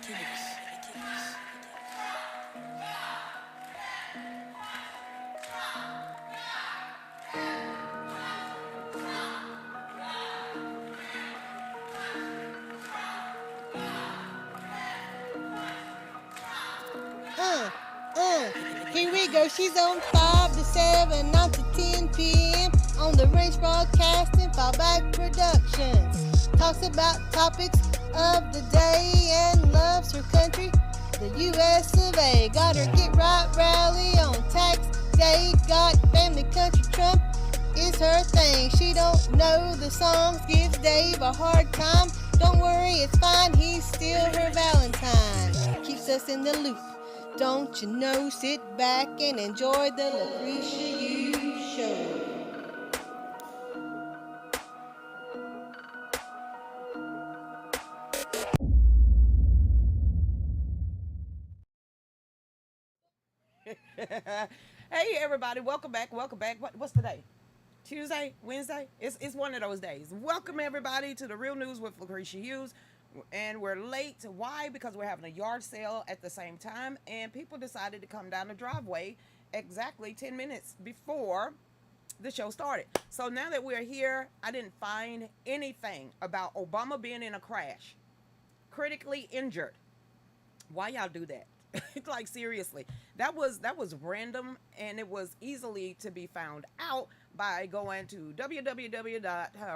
Here we go. She's on 5 to 7, 9 to 10 p.m. on the Range Broadcasting Fallback Productions. Talks about topics of the day and loves her country, the U.S. of A. Got her Get Right rally on tax day. Got family country Trump is her thing. She don't know the songs, gives Dave a hard time. Don't worry, it's fine, he's still her Valentine. Keeps us in the loop. Don't you know, sit back and enjoy the Lucretia Hughes Show. Hey everybody, welcome back. What's today? Tuesday, Wednesday? It's one of those days. Welcome everybody to the Real News with Lucretia Hughes. And we're late. Why? Because we're having a yard sale at the same time, and people decided to come down the driveway exactly 10 minutes before the show started. So now that we're here, I didn't find anything about Obama being in a crash, critically injured. Why y'all do that? Like seriously, that was random, and it was easily to be found out by going to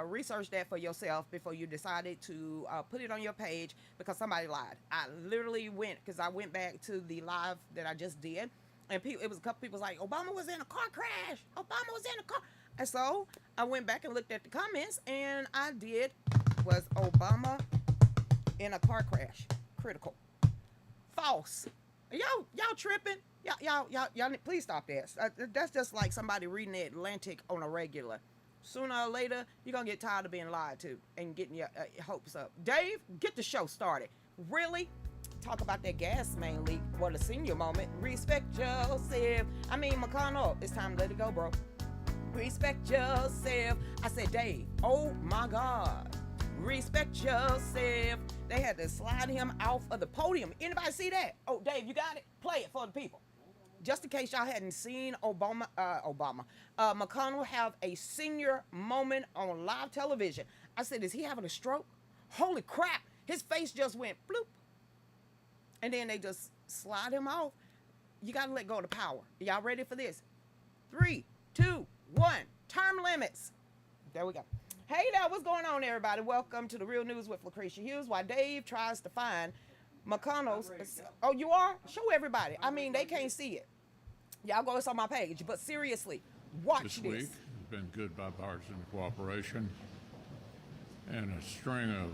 research that for yourself before you decided to put it on your page, because somebody lied. I literally went, because I went back to the live that I just did, and it was a couple people like, Obama was in a car crash. Obama was in a car. And so I went back and looked at the comments, and I did was Obama in a car crash. Critical. False. Y'all tripping? Y'all please stop that. That's just like somebody reading the Atlantic on a regular. Sooner or later, you're gonna get tired of being lied to and getting your hopes up. Dave, get the show started. Really? Talk about that gas main leak. What a senior moment. Respect yourself. I mean, McConnell, it's time to let it go, bro. Respect yourself. I said, Dave, oh my God. Respect yourself. They had to slide him off of the podium. Anybody see that? Oh, Dave, you got it? Play it for the people. Just in case y'all hadn't seen McConnell have a senior moment on live television. I said, is he having a stroke? Holy crap. His face just went bloop. And then they just slide him off. You got to let go of the power. Y'all ready for this? 3, 2, 1. Term limits. There we go. Hey there, what's going on, everybody? Welcome to the Real News with Lucretia Hughes, while Dave tries to find McConnell's. Oh, you are? Show everybody. I mean, they can't see it. Y'all go on my page, but seriously, watch this. This week has been good bipartisan cooperation and a string of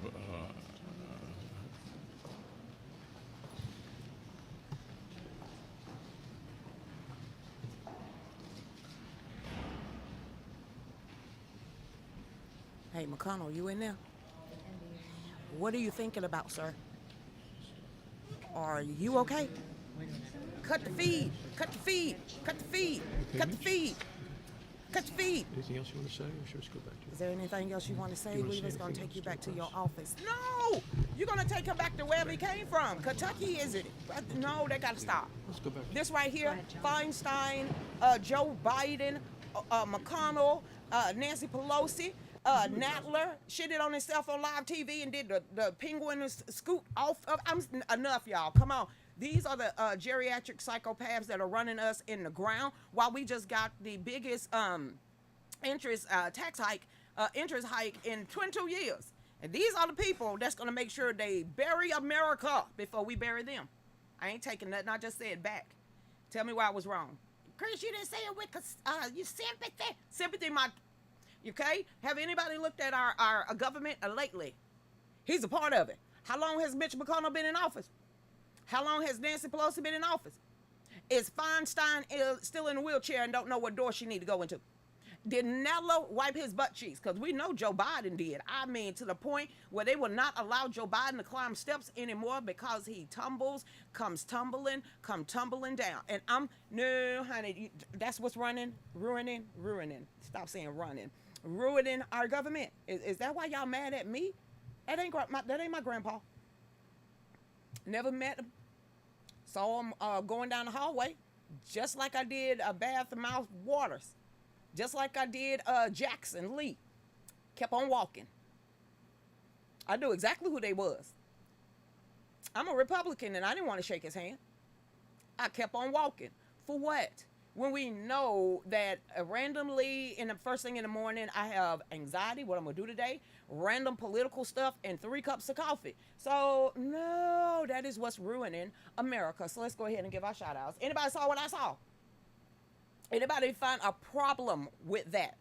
Hey, McConnell, you in there? What are you thinking about, sir? Are you okay? Cut the feed. Cut the feed. Cut the feed. Cut the feed. Cut the feed. Anything else you want to say, or should we just go back to Is there anything else you want to say? We're just going to take you back to your office. No! No! You're going to take him back to wherever he came from. Kentucky, is it? No, they got to stop. Let's go back. This right here, Feinstein, Joe Biden, McConnell, Nancy Pelosi, Nadler shitted on himself on live TV and did the penguin scoot off of. Enough, y'all. Come on. These are the geriatric psychopaths that are running us in the ground, while we just got the biggest interest hike in 22 years. And these are the people that's going to make sure they bury America before we bury them. I ain't taking nothing. I just said back. Tell me why I was wrong. Chris, you didn't say it with your sympathy. Sympathy, my... Okay? Have anybody looked at our government lately? He's a part of it. How long has Mitch McConnell been in office? How long has Nancy Pelosi been in office? Is Feinstein still in a wheelchair and don't know what door she need to go into? Did Nadler wipe his butt cheeks? Because we know Joe Biden did. I mean, to the point where they will not allow Joe Biden to climb steps anymore because he comes tumbling down. And no, honey, that's what's ruining. Stop saying running. Ruining our government. Is that why y'all mad at me? That ain't my grandpa. Never met him. Saw him going down the hallway, just like I did Bath and Mouth Waters, just like I did Jackson Lee. Kept on walking. I knew exactly who they was. I'm a Republican and I didn't want to shake his hand. I kept on walking. For what? When we know that randomly in the first thing in the morning, I have anxiety, what I'm going to do today, random political stuff, and 3 cups of coffee. So, no, that is what's ruining America. So let's go ahead and give our shout outs. Anybody saw what I saw? Anybody find a problem with that?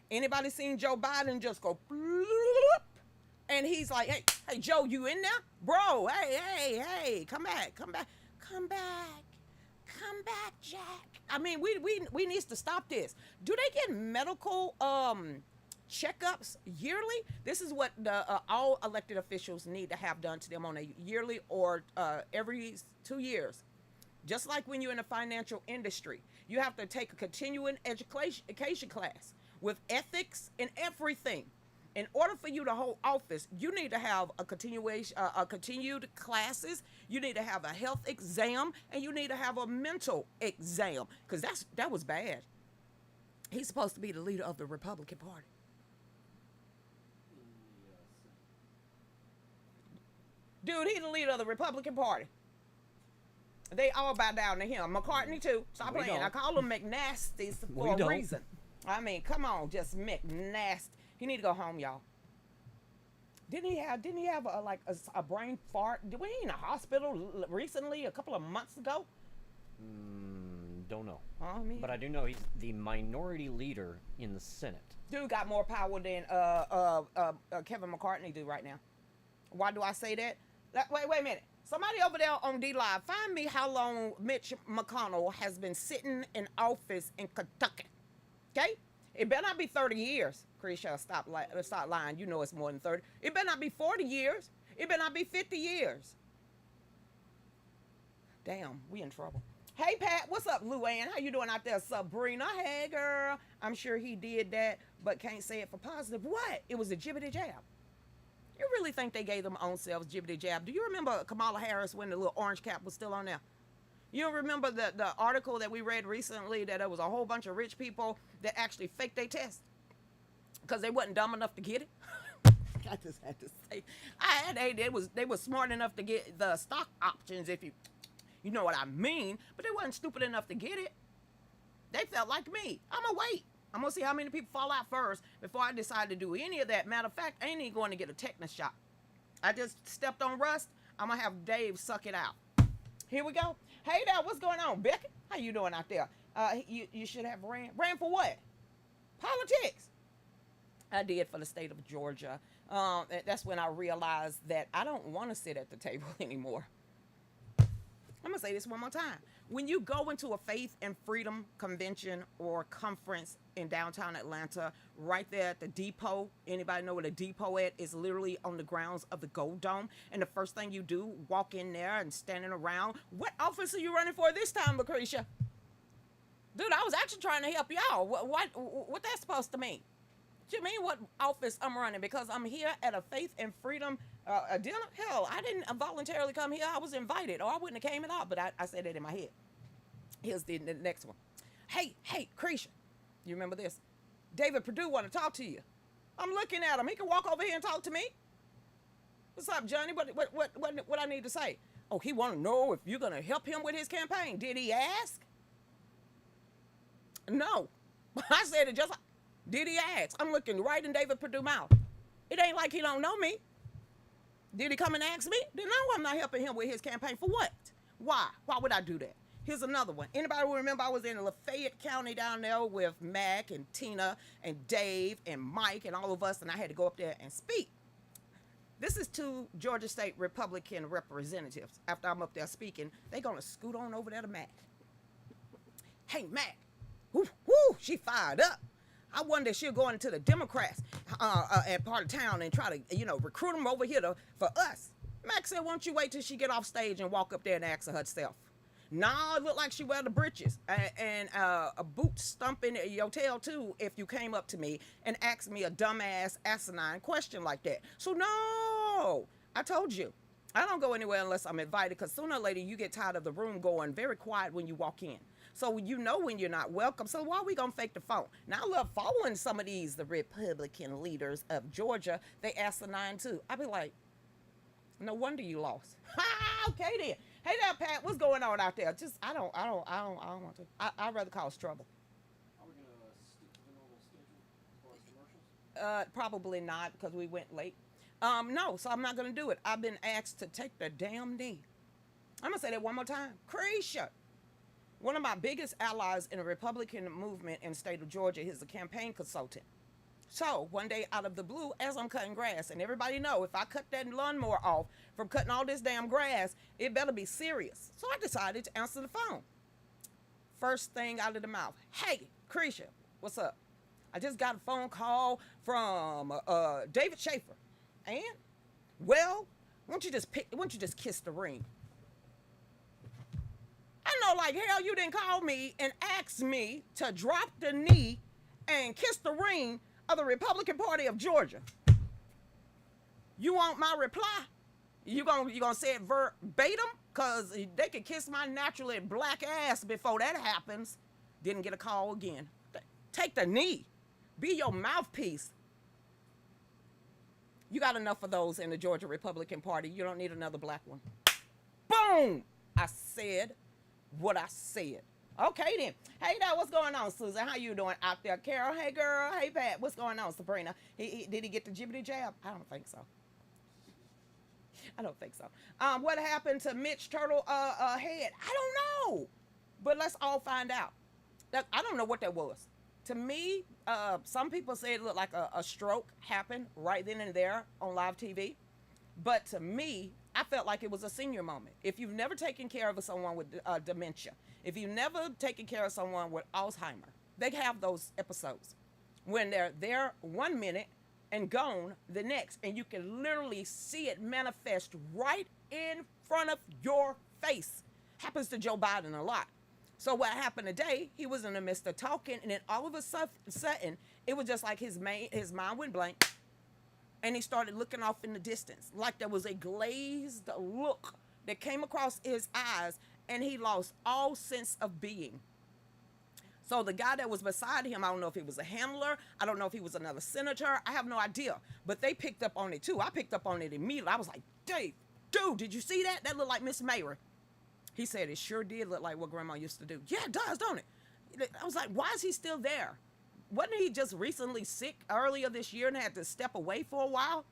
Anybody seen Joe Biden just go bloop, and he's like, hey, Joe, you in there? Bro, hey, come back, Jack. I mean, we need to stop this. Do they get medical checkups yearly? This is what all elected officials need to have done to them on a yearly or every 2 years. Just like when you're in the financial industry, you have to take a continuing education class with ethics and everything. In order for you to hold office, you need to have a continued classes. You need to have a health exam, and you need to have a mental exam, because that was bad. He's supposed to be the leader of the Republican Party. Dude, he's the leader of the Republican Party. They all bow down to him. McCartney too. Stop playing. I call them McNasties for a reason. I mean, come on, just McNasty. He need to go home, y'all. Didn't he have a brain fart? Were he in a hospital recently, a couple of months ago? Don't know. Me but I do know he's the minority leader in the Senate. Dude got more power than Kevin McCartney do right now. Why do I say that? Wait a minute. Somebody over there on D Live, find me how long Mitch McConnell has been sitting in office in Kentucky. Okay? It better not be 30 years. Lucretia, stop lying. You know it's more than 30. It better not be 40 years. It better not be 50 years. Damn, we in trouble. Hey, Pat, what's up, Luann? How you doing out there? Sabrina, hey, girl. I'm sure he did that, but can't say it for positive. What? It was a jibbity jab. You really think they gave them own selves jibbity jab? Do you remember Kamala Harris when the little orange cap was still on there? You remember the article that we read recently that there was a whole bunch of rich people that actually faked their test because they wasn't dumb enough to get it? I just had to say, they was smart enough to get the stock options, if you know what I mean, but they wasn't stupid enough to get it. They felt like me. I'm gonna wait. I'm gonna see how many people fall out first before I decide to do any of that. Matter of fact, I ain't even going to get a tetanus shot. I just stepped on rust. I'm gonna have Dave suck it out. Here we go. Hey there, what's going on, Becky? How you doing out there? You should have ran. Ran for what? Politics. I did for the state of Georgia. That's when I realized that I don't want to sit at the table anymore. I'm going to say this one more time. When you go into a faith and freedom convention or conference in downtown Atlanta, right there at the depot, anybody know where the depot at? Is literally on the grounds of the Gold Dome. And the first thing you do, walk in there and standing around. What office are you running for this time, Lucretia? Dude, I was actually trying to help y'all. What that's supposed to mean? What you mean what office I'm running? Because I'm here at a faith and freedom dinner? Hell, I didn't voluntarily come here. I was invited, or I wouldn't have came at all, but I said that in my head. Here's the next one. Hey, Cretia, you remember this? David Perdue want to talk to you. I'm looking at him. He can walk over here and talk to me. What's up, Johnny? What I need to say? Oh, he want to know if you're going to help him with his campaign. Did he ask? No. I said it just like, did he ask? I'm looking right in David Perdue's mouth. It ain't like he don't know me. Did he come and ask me? Then no, I'm not helping him with his campaign. For what? Why? Why would I do that? Here's another one. Anybody remember I was in Lafayette County down there with Mac and Tina and Dave and Mike and all of us, and I had to go up there and speak. This is two Georgia State Republican representatives. After I'm up there speaking, they're going to scoot on over there to Mac. Hey, Mac. Woo, she fired up. I wonder if she'll go into the Democrats at part of town and try to, recruit them over here for us. Mac said, won't you wait till she get off stage and walk up there and ask her herself? Nah, it looked like she wear the britches and a boot stumping your tail too if you came up to me and asked me a dumbass asinine question like that. So no, I told you, I don't go anywhere unless I'm invited, because sooner or later you get tired of the room going very quiet when you walk in. So you know when you're not welcome. So why are we going to fake the phone? Now, I love following some of the Republican leaders of Georgia. They asinine too. I be like, no wonder you lost. Okay then. Hey there, Pat. What's going on out there? Just I don't want to. I'd rather cause trouble. Are we gonna stick to the normal schedule as far as commercials? Probably not, because we went late. No, so I'm not gonna do it. I've been asked to take the damn knee. I'm gonna say that one more time. Lucretia, one of my biggest allies in the Republican movement in the state of Georgia, is a campaign consultant. So one day out of the blue, as I'm cutting grass, and everybody know if I cut that lawnmower off from cutting all this damn grass, it better be serious. So I decided to answer the phone. First thing out of the mouth, hey, Lucretia, what's up? I just got a phone call from David Schaefer. And, well, why don't you just kiss the ring? I know like hell you didn't call me and ask me to drop the knee and kiss the ring of the Republican Party of Georgia. You want my reply? You gonna say it verbatim? Cause they could kiss my naturally black ass before that happens. Didn't get a call again. Take the knee. Be your mouthpiece. You got enough of those in the Georgia Republican Party. You don't need another black one. Boom! I said what I said. Okay then. Hey now, what's going on, Susan? How you doing out there? Carol, hey girl. Hey Pat, what's going on, Sabrina? Did he get the jibbity jab? I don't think so. I don't think so. What happened to Mitch Turtle head? I don't know. But let's all find out. I don't know what that was. To me, some people say it looked like a stroke happened right then and there on live TV. But to me, I felt like it was a senior moment. If you've never taken care of someone with dementia, if you've never taken care of someone with Alzheimer, they have those episodes when they're there 1 minute and gone the next. And you can literally see it manifest right in front of your face. Happens to Joe Biden a lot. So what happened today, he was in the midst of talking, and then all of a sudden, it was just like his mind went blank, and he started looking off in the distance, like there was a glazed look that came across his eyes, and he lost all sense of being. So the guy that was beside him, I don't know if he was a handler, I don't know if he was another senator, I have no idea, but they picked up on it too. I picked up on it immediately. I was like, Dave, dude, did you see that? That looked like Miss Mary. He said it sure did look like what Grandma used to do. Yeah, it does, don't it? I was like, why is he still there? Wasn't he just recently sick earlier this year and had to step away for a while?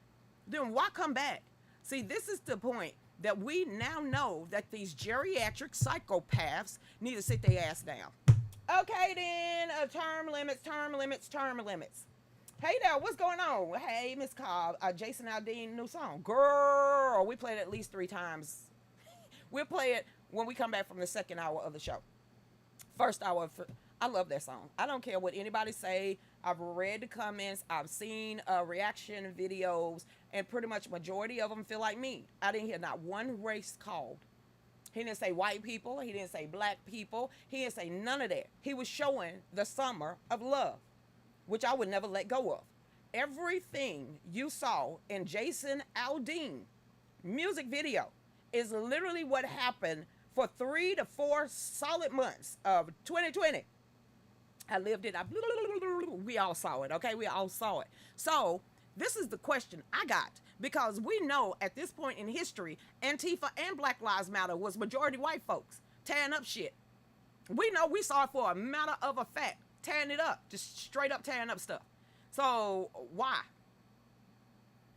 Then why come back? See, this is the point that we now know that these geriatric psychopaths need to sit their ass down. Okay then, term limits. Hey there, what's going on? Hey, Miss Cobb, Jason Aldean new song. Girl, we played it at least 3 times. We'll play it when we come back from the second hour of the show. First hour, I love that song. I don't care what anybody say. I've read the comments. I've seen reaction videos, and pretty much majority of them feel like me. I didn't hear not one race called. He didn't say white people. He didn't say black people. He didn't say none of that. He was showing the summer of love, which I would never let go of. Everything you saw in Jason Aldean music video is literally what happened for 3 to 4 solid months of 2020. I lived it. We all saw it, okay? We all saw it. So this is the question I got, because we know at this point in history, Antifa and Black Lives Matter was majority white folks tearing up shit. We know, we saw it for a matter of a fact, tearing it up, just straight up tearing up stuff. So why?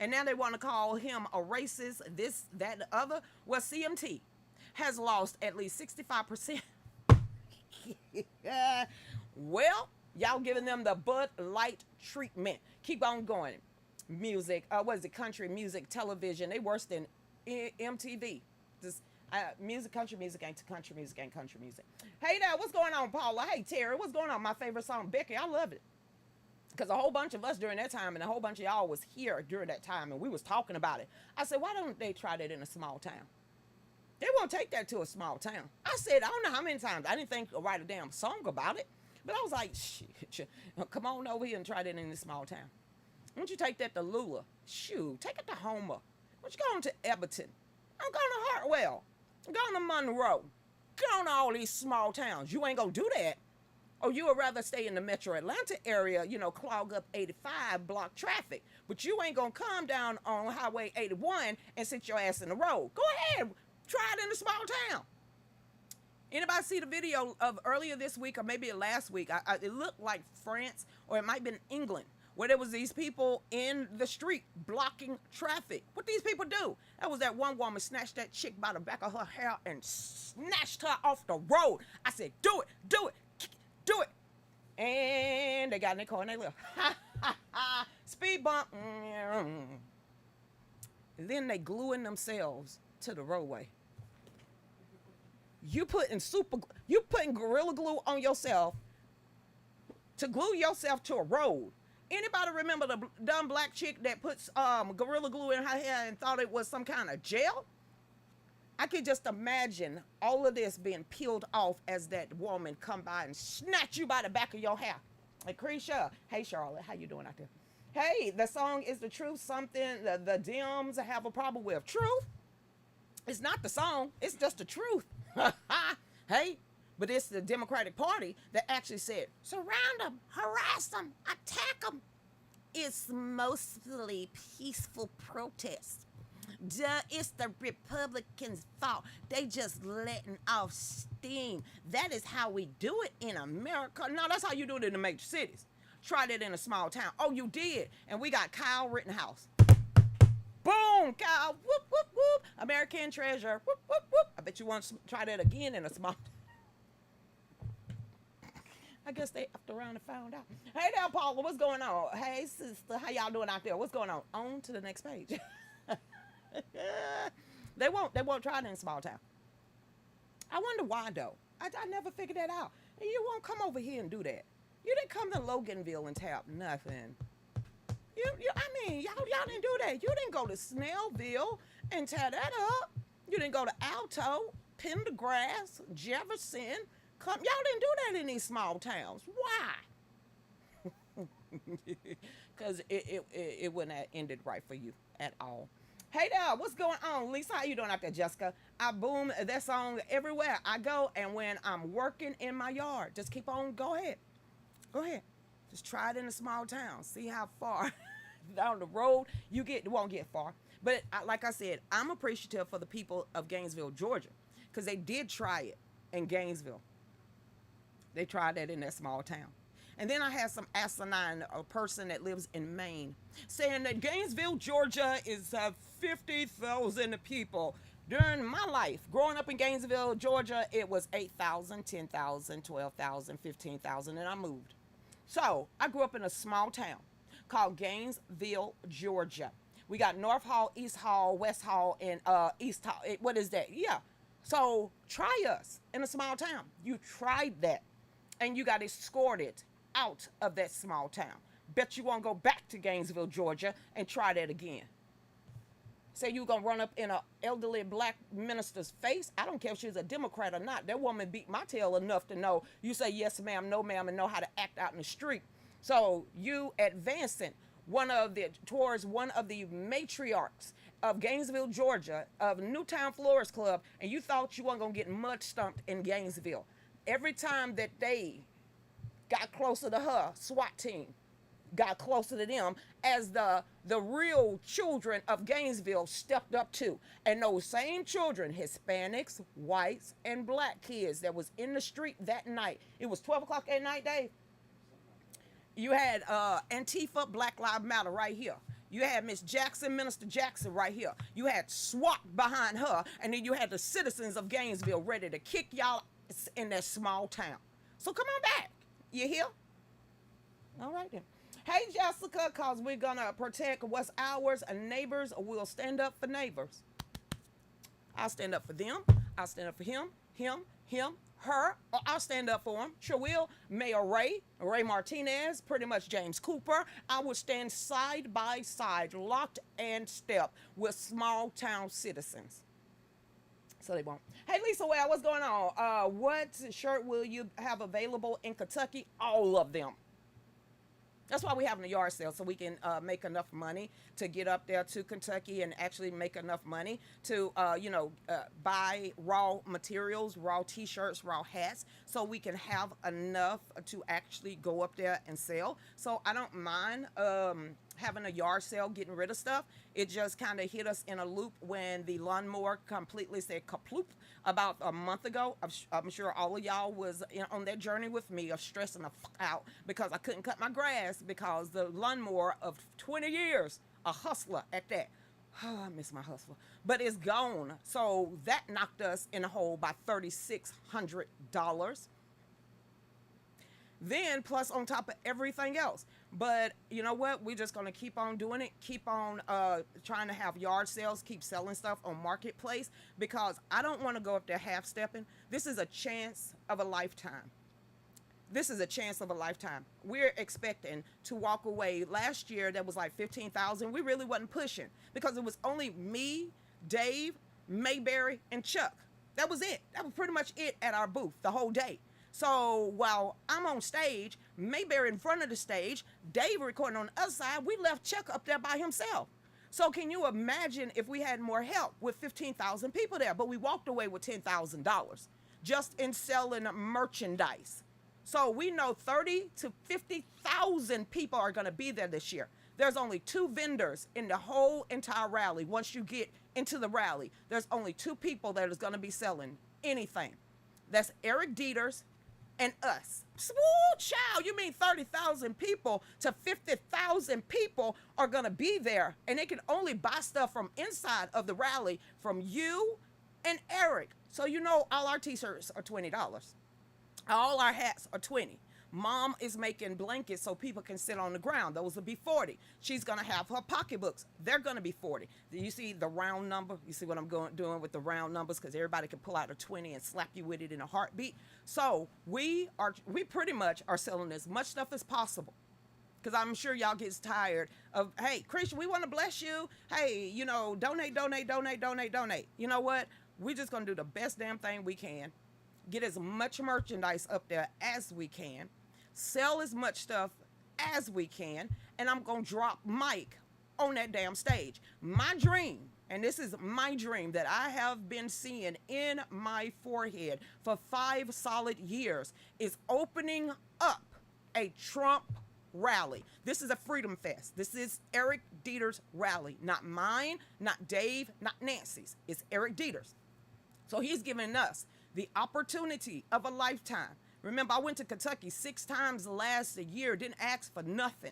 And now they want to call him a racist, this, that, the other. Well, CMT has lost at least 65%. Well, y'all giving them the Bud Light treatment. Keep on going. Music, what is it? Country music, television. They worse than MTV. Just country music ain't country music ain't country music. Hey there, what's going on, Paula? Hey Terry, what's going on? My favorite song, Becky. I love it. Because a whole bunch of us during that time, and a whole bunch of y'all was here during that time, and we was talking about it. I said, why don't they try that in a small town? They won't take that to a small town. I said, I don't know how many times. I didn't think to write a damn song about it. But I was like, shit, come on over here and try that in this small town. Why don't you take that to Lula? Shoot, take it to Homer. Why don't you go on to Everton? I'm going to Hartwell. Going to Monroe. Going to all these small towns. You ain't going to do that. Or you would rather stay in the metro Atlanta area, clog up 85, block traffic. But you ain't going to come down on Highway 81 and sit your ass in the road. Go ahead. Try it in a small town. Anybody see the video of earlier this week or maybe last week? It looked like France or it might have been England, where there was these people in the street blocking traffic. What these people do? That was that one woman snatched that chick by the back of her hair and snatched her off the road. I said, do it, do it, do it. And they got in their car and they left. Speed bump. And then they gluing themselves to the roadway. You putting Gorilla Glue on yourself to glue yourself to a road. Anybody remember the dumb black chick that puts Gorilla Glue in her hair and thought it was some kind of gel? I could just imagine all of this being peeled off as that woman come by and snatch you by the back of your hair. Lucretia, hey Charlotte, how you doing out there? Hey, the song is the truth something the Dems have a problem with. Truth? It's not the song, it's just the truth. Hey, but it's the Democratic Party that actually said, surround them, harass them, attack them. It's mostly peaceful protest. Duh, it's the Republicans' fault. They just letting off steam. That is how we do it in America. No, that's how you do it in the major cities. Tried it in a small town. Oh, you did. And we got Kyle Rittenhouse. Boom, Kyle. Whoop, whoop, whoop. American treasure. Whoop, whoop, whoop. I bet you want to try that again in a small I guess they upped around and found out. Hey there, Paula, what's going on? Hey, sister, how y'all doing out there? What's going on? On to the next page. They won't try it in a small town. I wonder why, though. I never figured that out. And you won't come over here and do that. You didn't come to Loganville and tap nothing. Y'all didn't do that. You didn't go to Snellville and tear that up. You didn't go to Alto, Pendergrass, Jefferson. Y'all didn't do that in these small towns. Why? Because it wouldn't have ended right for you at all. Hey there, what's going on? Lisa, how you doing out there, Jessica? I boom that song everywhere I go, and when I'm working in my yard, just keep on, go ahead. Go ahead. Just try it in a small town. See how far down the road you won't get far. But like I said, I'm appreciative for the people of Gainesville, Georgia, because they did try it in Gainesville. They tried that in that small town. And then I had some asinine person that lives in Maine saying that Gainesville, Georgia is 50,000 people. During my life, growing up in Gainesville, Georgia, it was 8,000, 10,000, 12,000, 15,000, and I moved. So I grew up in a small town called Gainesville, Georgia. We got North Hall, East Hall, West Hall, and East Hall. What is that? Yeah. So try us in a small town. You tried that, and you got escorted out of that small town. Bet you won't go back to Gainesville, Georgia, and try that again. Say you gonna run up in an elderly black minister's face. I don't care if she's a Democrat or not. That woman beat my tail enough to know you say yes ma'am, no ma'am, and know how to act out in the street. So you advancing towards one of the matriarchs of Gainesville, Georgia, of Newtown Florist Club, and you thought you weren't gonna get mud stumped in Gainesville. Every time that they got closer to her, SWAT team got closer to them as the real children of Gainesville stepped up to. And those same children, Hispanics, whites, and black kids that was in the street that night. It was 12 o'clock at night, Dave. You had Antifa, Black Lives Matter right here. You had Miss Jackson, Minister Jackson right here. You had SWAT behind her. And then you had the citizens of Gainesville ready to kick y'all in that small town. So come on back. You hear? All right then. Hey, Jessica, because we're going to protect what's ours, and neighbors will stand up for neighbors. I'll stand up for them. I'll stand up for him, her, or I'll stand up for him. Sure will. Mayor Ray Martinez, pretty much James Cooper. I will stand side by side, locked and step with small town citizens. So they won't. Hey, Lisa, well, what's going on? What shirt will you have available in Kentucky? All of them. That's why we having a yard sale, so we can make enough money to get up there to Kentucky and actually make enough money to, buy raw materials, raw T-shirts, raw hats, so we can have enough to actually go up there and sell. So I don't mind having a yard sale, getting rid of stuff. It just kind of hit us in a loop when the lawnmower completely said kaploop about a month ago. I'm sure all of y'all was on that journey with me of stressing the fuck out because I couldn't cut my grass because the lawnmower of 20 years, a hustler at that. Oh, I miss my hustler, but it's gone. So that knocked us in a hole by $3,600. Then plus on top of everything else. But you know what? We're just going to keep on doing it. Keep on trying to have yard sales. Keep selling stuff on Marketplace because I don't want to go up there half stepping. This is a chance of a lifetime. This is a chance of a lifetime. We're expecting to walk away. Last year, that was like 15,000. We really wasn't pushing because it was only me, Dave, Mayberry, and Chuck. That was it. That was pretty much it at our booth the whole day. So while I'm on stage, Mayberry in front of the stage, Dave recording on the other side, we left Chuck up there by himself. So can you imagine if we had more help with 15,000 people there? But we walked away with $10,000 just in selling merchandise. So we know 30 to 50,000 people are going to be there this year. There's only 2 vendors in the whole entire rally. Once you get into the rally, there's only 2 people that is going to be selling anything. That's Eric Dieters and us. Woo, child, you mean 30,000 people to 50,000 people are going to be there, and they can only buy stuff from inside of the rally from you and Eric. So you know all our t-shirts are $20. All our hats are $20. Mom is making blankets so people can sit on the ground. Those will be $40. She's going to have her pocketbooks. They're going to be $40. You see the round number? You see what I'm doing with the round numbers? Because everybody can pull out a 20 and slap you with it in a heartbeat. So we pretty much are selling as much stuff as possible. Because I'm sure y'all gets tired of, hey, Christian, we want to bless you. Hey, donate. You know what? We're just going to do the best damn thing we can. Get as much merchandise up there as we can, sell as much stuff as we can, and I'm going to drop Mike on that damn stage. My dream, and this is my dream that I have been seeing in my forehead for 5 solid years, is opening up a Trump rally. This is a Freedom Fest. This is Eric Dieter's rally, not mine, not Dave, not Nancy's. It's Eric Dieter's. So he's giving us the opportunity of a lifetime. Remember, I went to Kentucky 6 times last year, didn't ask for nothing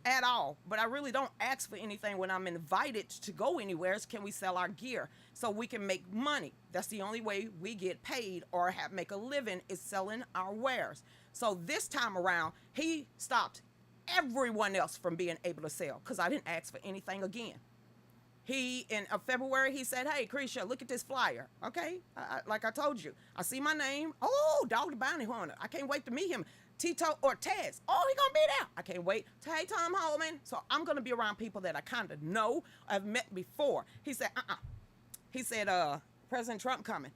at all. But I really don't ask for anything when I'm invited to go anywhere. Can we sell our gear so we can make money? That's the only way we get paid or make a living is selling our wares. So this time around, he stopped everyone else from being able to sell because I didn't ask for anything again. In February, he said, hey, Cretia, look at this flyer. Okay, like I told you, I see my name. Oh, Dog the Bounty Hunter. I can't wait to meet him. Tito Ortez. Oh, he gonna be there. I can't wait. Hey, Tom Holman. So I'm gonna be around people that I kind of know, I've met before. He said, He said, President Trump coming.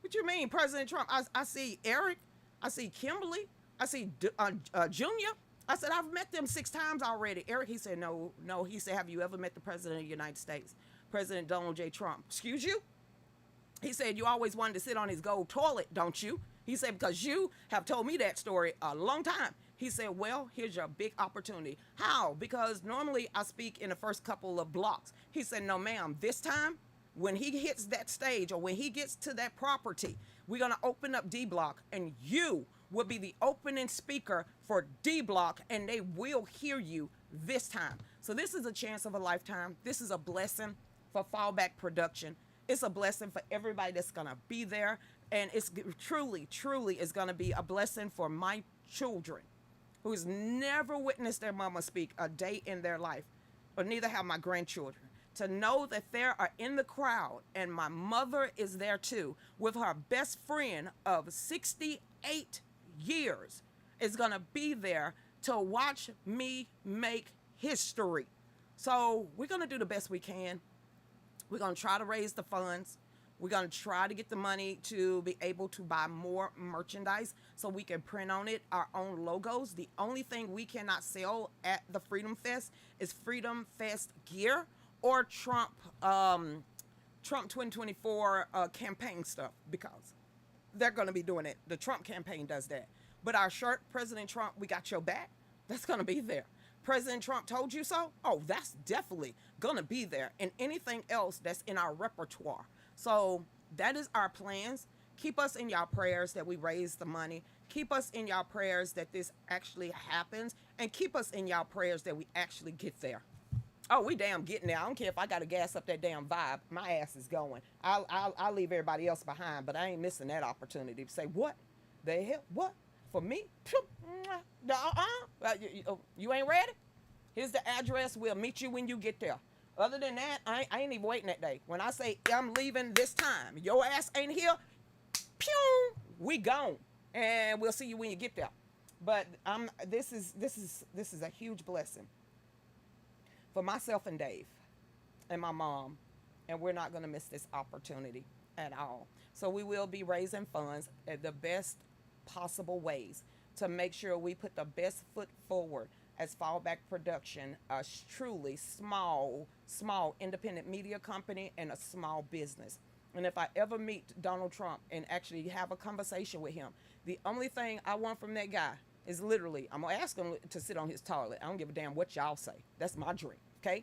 What you mean, President Trump? I see Eric. I see Kimberly. I see Junior. I said, I've met them 6 times already. Eric, he said, no. He said, have you ever met the President of the United States? President Donald J. Trump. Excuse you? He said, you always wanted to sit on his gold toilet, don't you? He said, because you have told me that story a long time. He said, well, here's your big opportunity. How? Because normally I speak in the first couple of blocks. He said, no, ma'am, this time, when he hits that stage or when he gets to that property, we're going to open up D Block and you will be the opening speaker for D Block, and they will hear you this time. So this is a chance of a lifetime. This is a blessing for Fallback Production. It's a blessing for everybody that's gonna be there, and it's truly is gonna be a blessing for my children, who's never witnessed their mama speak a day in their life, or neither have my grandchildren. To know that they are in the crowd, and my mother is there too, with her best friend of 68 years is going to be there to watch me make history. So we're going to do the best we can. We're going to try to raise the funds. We're going to try to get the money to be able to buy more merchandise so we can print on it our own logos. The only thing we cannot sell at the Freedom Fest is Freedom Fest gear or Trump 2024 campaign stuff, because they're going to be doing it. The Trump campaign does that. But our shirt, President Trump, we got your back, that's going to be there. President Trump told you so? Oh, that's definitely going to be there. And anything else that's in our repertoire. So that is our plans. Keep us in y'all prayers that we raise the money. Keep us in y'all prayers that this actually happens. And keep us in y'all prayers that we actually get there. Oh, we damn getting there. I don't care if I got to gas up that damn vibe. My ass is going. I'll leave everybody else behind, but I ain't missing that opportunity to say, what the hell? What? For me? You ain't ready? Here's the address. We'll meet you when you get there. Other than that, I ain't even waiting that day. When I say I'm leaving this time, your ass ain't here, pew, we gone. And we'll see you when you get there. But this is a huge blessing for myself and Dave and my mom, and we're not going to miss this opportunity at all. So we will be raising funds at the best possible ways to make sure we put the best foot forward as Fallback Production, a truly small independent media company and a small business. And if I ever meet Donald Trump and actually have a conversation with him, the only thing I want from that guy is literally, I'm going to ask him to sit on his toilet. I don't give a damn what y'all say. That's my dream, okay?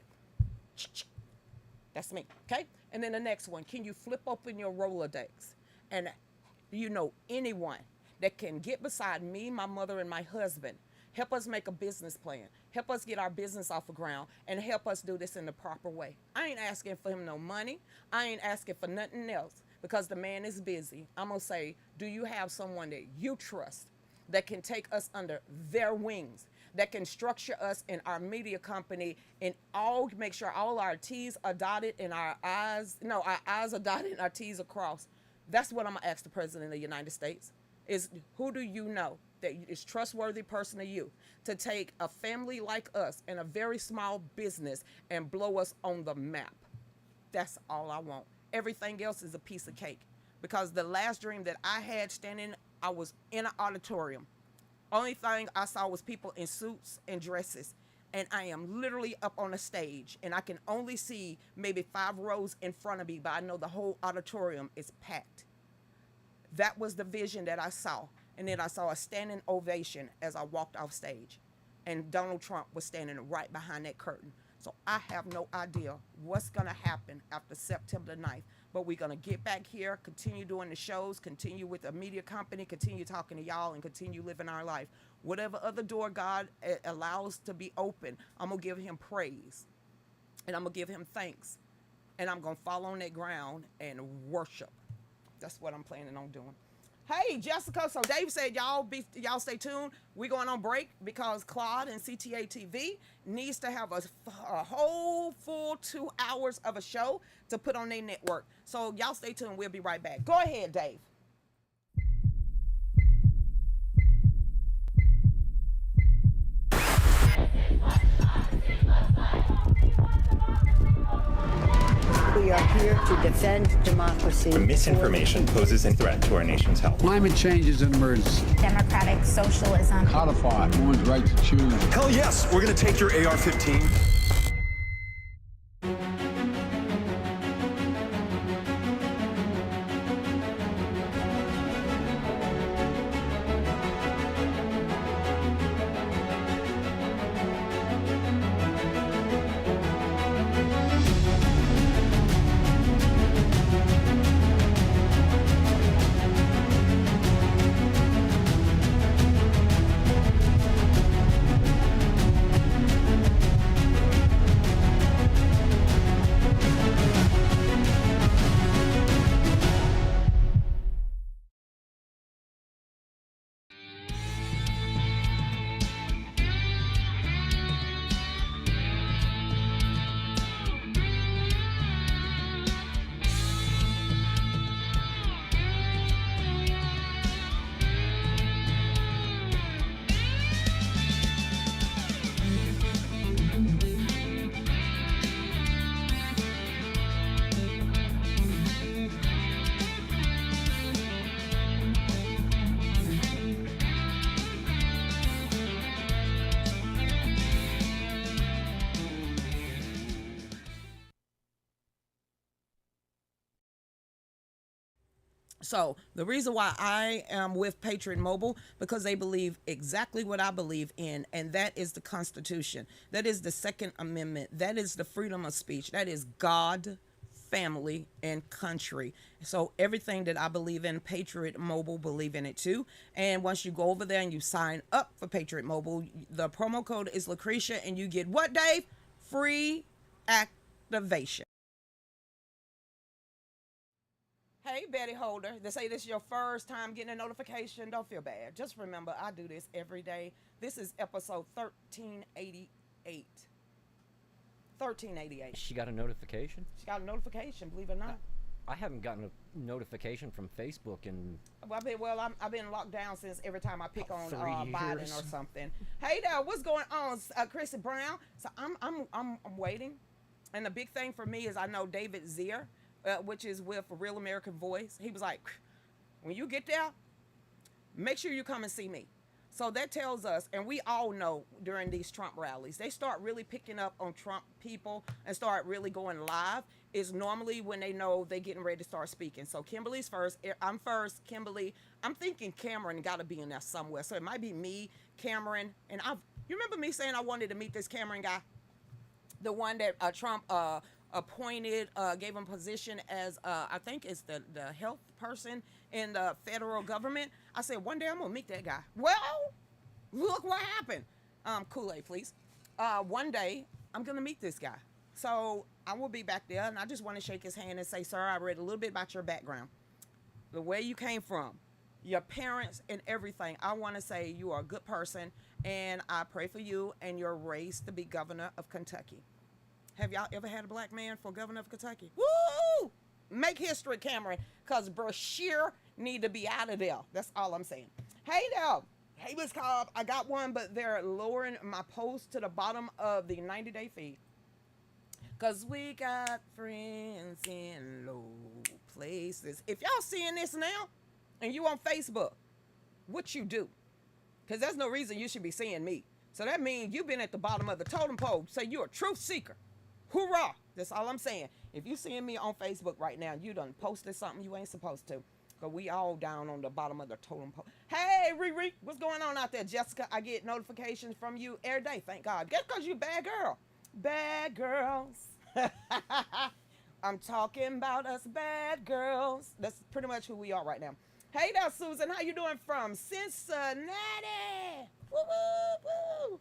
That's me, okay? And then the next one, can you flip open your Rolodex? And you know anyone that can get beside me, my mother, and my husband, help us make a business plan, help us get our business off the ground, and help us do this in the proper way. I ain't asking for him no money. I ain't asking for nothing else, because the man is busy. I'm going to say, do you have someone that you trust that can take us under their wings, that can structure us in our media company and all make sure all our T's are dotted and our I's are dotted and our T's are crossed? That's what I'm going to ask the President of the United States, is who do you know that is trustworthy person to you to take a family like us and a very small business and blow us on the map? That's all I want. Everything else is a piece of cake, because the last dream that I had standing, I was in an auditorium. Only thing I saw was people in suits and dresses, and I am literally up on a stage, and I can only see maybe 5 rows in front of me, but I know the whole auditorium is packed. That was the vision that I saw. And then I saw a standing ovation as I walked off stage, and Donald Trump was standing right behind that curtain. So I have no idea what's going to happen after September 9th, but we're going to get back here, continue doing the shows, continue with the media company, continue talking to y'all, and continue living our life. Whatever other door God allows to be open, I'm going to give him praise, and I'm going to give him thanks, and I'm going to fall on that ground and worship. That's what I'm planning on doing. Hey, Jessica, so Dave said y'all stay tuned. We're going on break because Claude and CTA TV needs to have a whole full 2 hours of a show to put on their network. So y'all stay tuned. We'll be right back. Go ahead, Dave. We are here to defend democracy. Misinformation poses a threat to our nation's health. Climate change is an emergency. Democratic socialism. Codify one's right to choose. Hell yes, we're going to take your AR-15. So the reason why I am with Patriot Mobile, because they believe exactly what I believe in, and that is the Constitution. That is the Second Amendment. That is the freedom of speech. That is God, family, and country. So everything that I believe in, Patriot Mobile believe in it too. And once you go over there and you sign up for Patriot Mobile, the promo code is Lucretia, and you get what, Dave? Free activation. Hey, Betty Holder, they say this is your first time getting a notification. Don't feel bad. Just remember, I do this every day. This is episode 1388. 1388. She got a notification? She got a notification, believe it or not. I haven't gotten a notification from Facebook in I've been locked down since every time I pick on 3 Biden years. or something. Hey there, what's going on, Chrissy Brown? So I'm waiting, and the big thing for me is I know David Zier, which is with Real American Voice. He was like, when you get there, make sure you come and see me. So that tells us, and we all know during these Trump rallies, they start really picking up on Trump people and start really going live. Is normally when they know they're getting ready to start speaking. So Kimberly's first. I'm first. Kimberly. I'm thinking Cameron got to be in there somewhere. So it might be me, Cameron, and you remember me saying I wanted to meet this Cameron guy, the one that Trump appointed, gave him position as I think it's the health person in the federal government. I said one day I'm gonna meet that guy. Well, look what happened. Kool-Aid, please. One day I'm gonna meet this guy. So I will be back there, and I just want to shake his hand and say, sir, I read a little bit about your background, the way you came from, your parents, and everything. I want to say you are a good person, and I pray for you and your race to be governor of Kentucky. Have y'all ever had a black man for governor of Kentucky? Woo! Make history, Cameron, because Brashear need to be out of there. That's all I'm saying. Hey there. Hey, Miss Cobb. I got one, but they're lowering my post to the bottom of the 90-day feed. Because we got friends in low places. If y'all seeing this now, and you on Facebook, what you do? Because there's no reason you should be seeing me. So that means you've been at the bottom of the totem pole. So you're a truth seeker. Hoorah! That's all I'm saying. If you seeing me on Facebook right now, you done posted something you ain't supposed to. Because we all down on the bottom of the totem pole. Hey, Riri, what's going on out there? Jessica, I get notifications from you every day. Thank God. Guess because you a bad girl. Bad girls. I'm talking about us bad girls. That's pretty much who we are right now. Hey there, Susan. How you doing from Cincinnati? Woo, woo,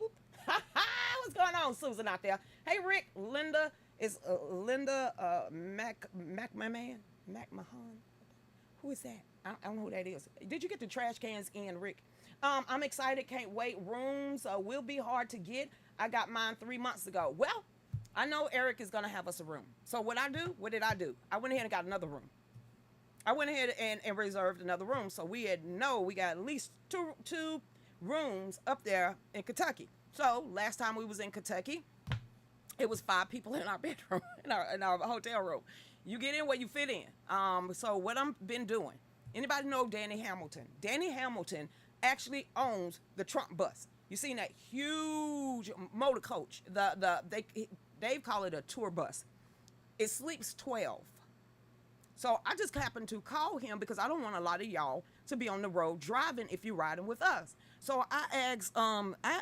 woo. What's going on, Susan, out there? Hey, Rick, Linda is Linda McMahon. Who is that? I don't know who that is. Did you get the trash cans in, Rick? I'm excited. Can't wait. Rooms will be hard to get. I got mine 3 months ago. Well, I know Eric is going to have us a room. So what did I do? I went ahead and got another room. I went ahead and reserved another room. So we got at least two rooms up there in Kentucky. So last time we was in Kentucky, it was 5 people in our bedroom, in our hotel room. You get in where you fit in. So what I've been doing, anybody know Danny Hamilton? Danny Hamilton actually owns the Trump bus. You seen that huge motor coach? They call it a tour bus. It sleeps 12. So I just happened to call him because I don't want a lot of y'all to be on the road driving if you're riding with us. So I asked, I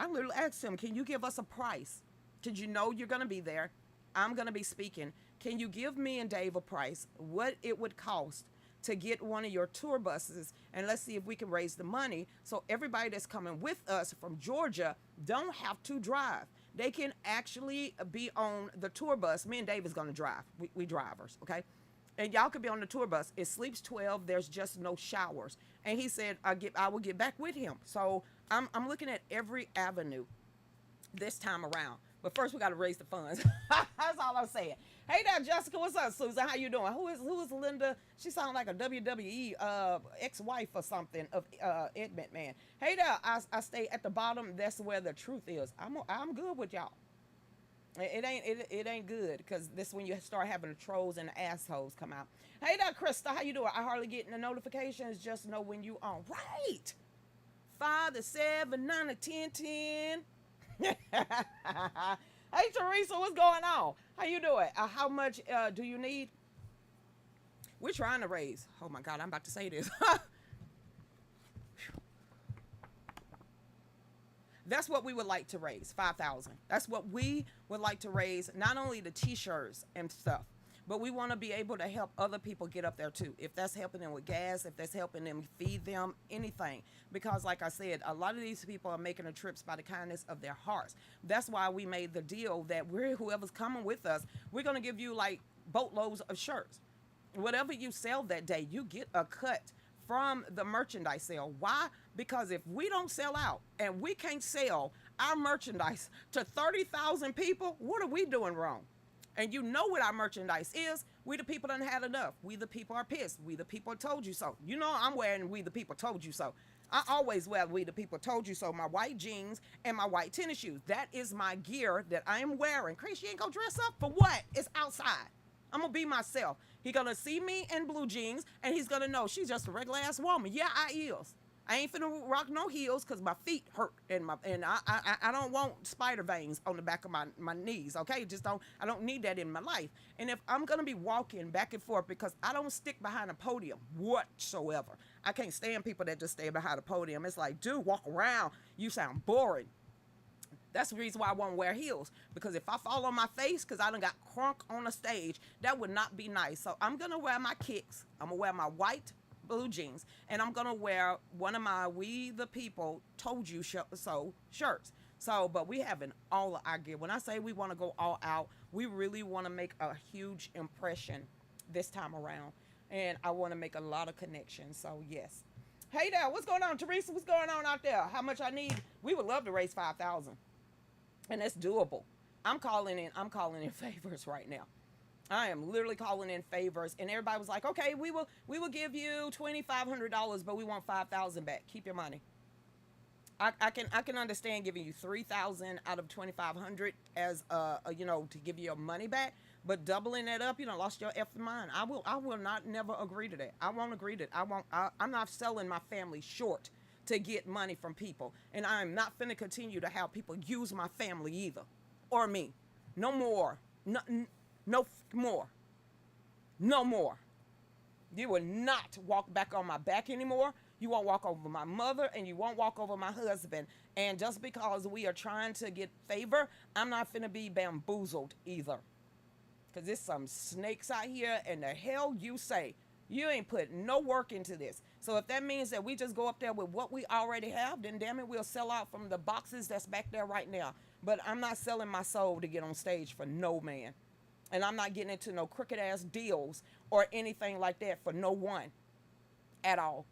literally asked him, can you give us a price? Did you know you're gonna be there? I'm gonna be speaking. Can you give me and Dave a price, what it would cost to get one of your tour buses, and let's see if we can raise the money so everybody that's coming with us from Georgia don't have to drive. They can actually be on the tour bus. Me and Dave is gonna drive. We drivers, okay? And y'all could be on the tour bus. It sleeps 12. There's just no showers. And he said, I will get back with him. So I'm looking at every avenue this time around. But first, we got to raise the funds. That's all I'm saying. Hey there, Jessica. What's up, Susan? How you doing? Who is Linda? She sounds like a WWE ex-wife or something of Ed McMahon. Hey there. I stay at the bottom. That's where the truth is. I'm good with y'all. It ain't good because this when you start having the trolls and the assholes come out. Hey there, Krista, how you doing? I hardly get the notifications. Just know when you on. Right. 5 to 7, 9 to 10, 10. Hey Teresa, what's going on? How you doing? How much do you need? We're trying to raise. Oh my God, I'm about to say this. That's what we would like to raise, 5,000. That's what we would like to raise, not only the t-shirts and stuff, but we want to be able to help other people get up there too. If that's helping them with gas, if that's helping them feed them, anything. Because like I said, a lot of these people are making the trips by the kindness of their hearts. That's why we made the deal that whoever's coming with us, we're going to give you like boatloads of shirts. Whatever you sell that day, you get a cut from the merchandise sale. Why? Because if we don't sell out and we can't sell our merchandise to 30,000 people, what are we doing wrong? And you know what our merchandise is. We the people done had enough. We the people are pissed. We the people told you so. You know I'm wearing we the people told you so. I always wear we the people told you so. My white jeans and my white tennis shoes. That is my gear that I am wearing. Chris, you ain't gonna dress up for what? It's outside. I'm gonna be myself. He gonna see me in blue jeans and he's gonna know she's just a regular ass woman. Yeah, I is. I ain't finna rock no heels because my feet hurt and I don't want spider veins on the back of my knees, okay? I don't need that in my life. And if I'm gonna be walking back and forth, because I don't stick behind a podium whatsoever. I can't stand people that just stay behind a podium. It's like, dude, walk around. You sound boring. That's the reason why I won't wear heels, because if I fall on my face because I done got crunk on the stage, that would not be nice. So I'm gonna wear my kicks. I'm gonna wear my white blue jeans, and I'm gonna wear one of my We the People Told You So shirts. So, but we having all of our gear. When I say we want to go all out, we really want to make a huge impression this time around, and I want to make a lot of connections. So yes. Hey there, what's going on, Teresa? What's going on out there? How much I need? We would love to raise 5,000, and that's doable. I'm calling in favors right now. I am literally calling in favors, and everybody was like, okay, we will give you $2,500, but we want 5,000 back. Keep your money. I can understand giving you 3,000 out of 2,500 as to give you your money back, but doubling that up, lost your effing mind. I will not never agree to that. I won't agree to that. I'm not selling my family short to get money from people, and I'm not finna continue to have people use my family either, or me. No more. No more. No more. You will not walk back on my back anymore. You won't walk over my mother, and you won't walk over my husband. And just because we are trying to get favor, I'm not finna be bamboozled either. Because there's some snakes out here, and the hell you say. You ain't put no work into this. So if that means that we just go up there with what we already have, then damn it, we'll sell out from the boxes that's back there right now. But I'm not selling my soul to get on stage for no man. And I'm not getting into no crooked ass deals or anything like that for no one at all.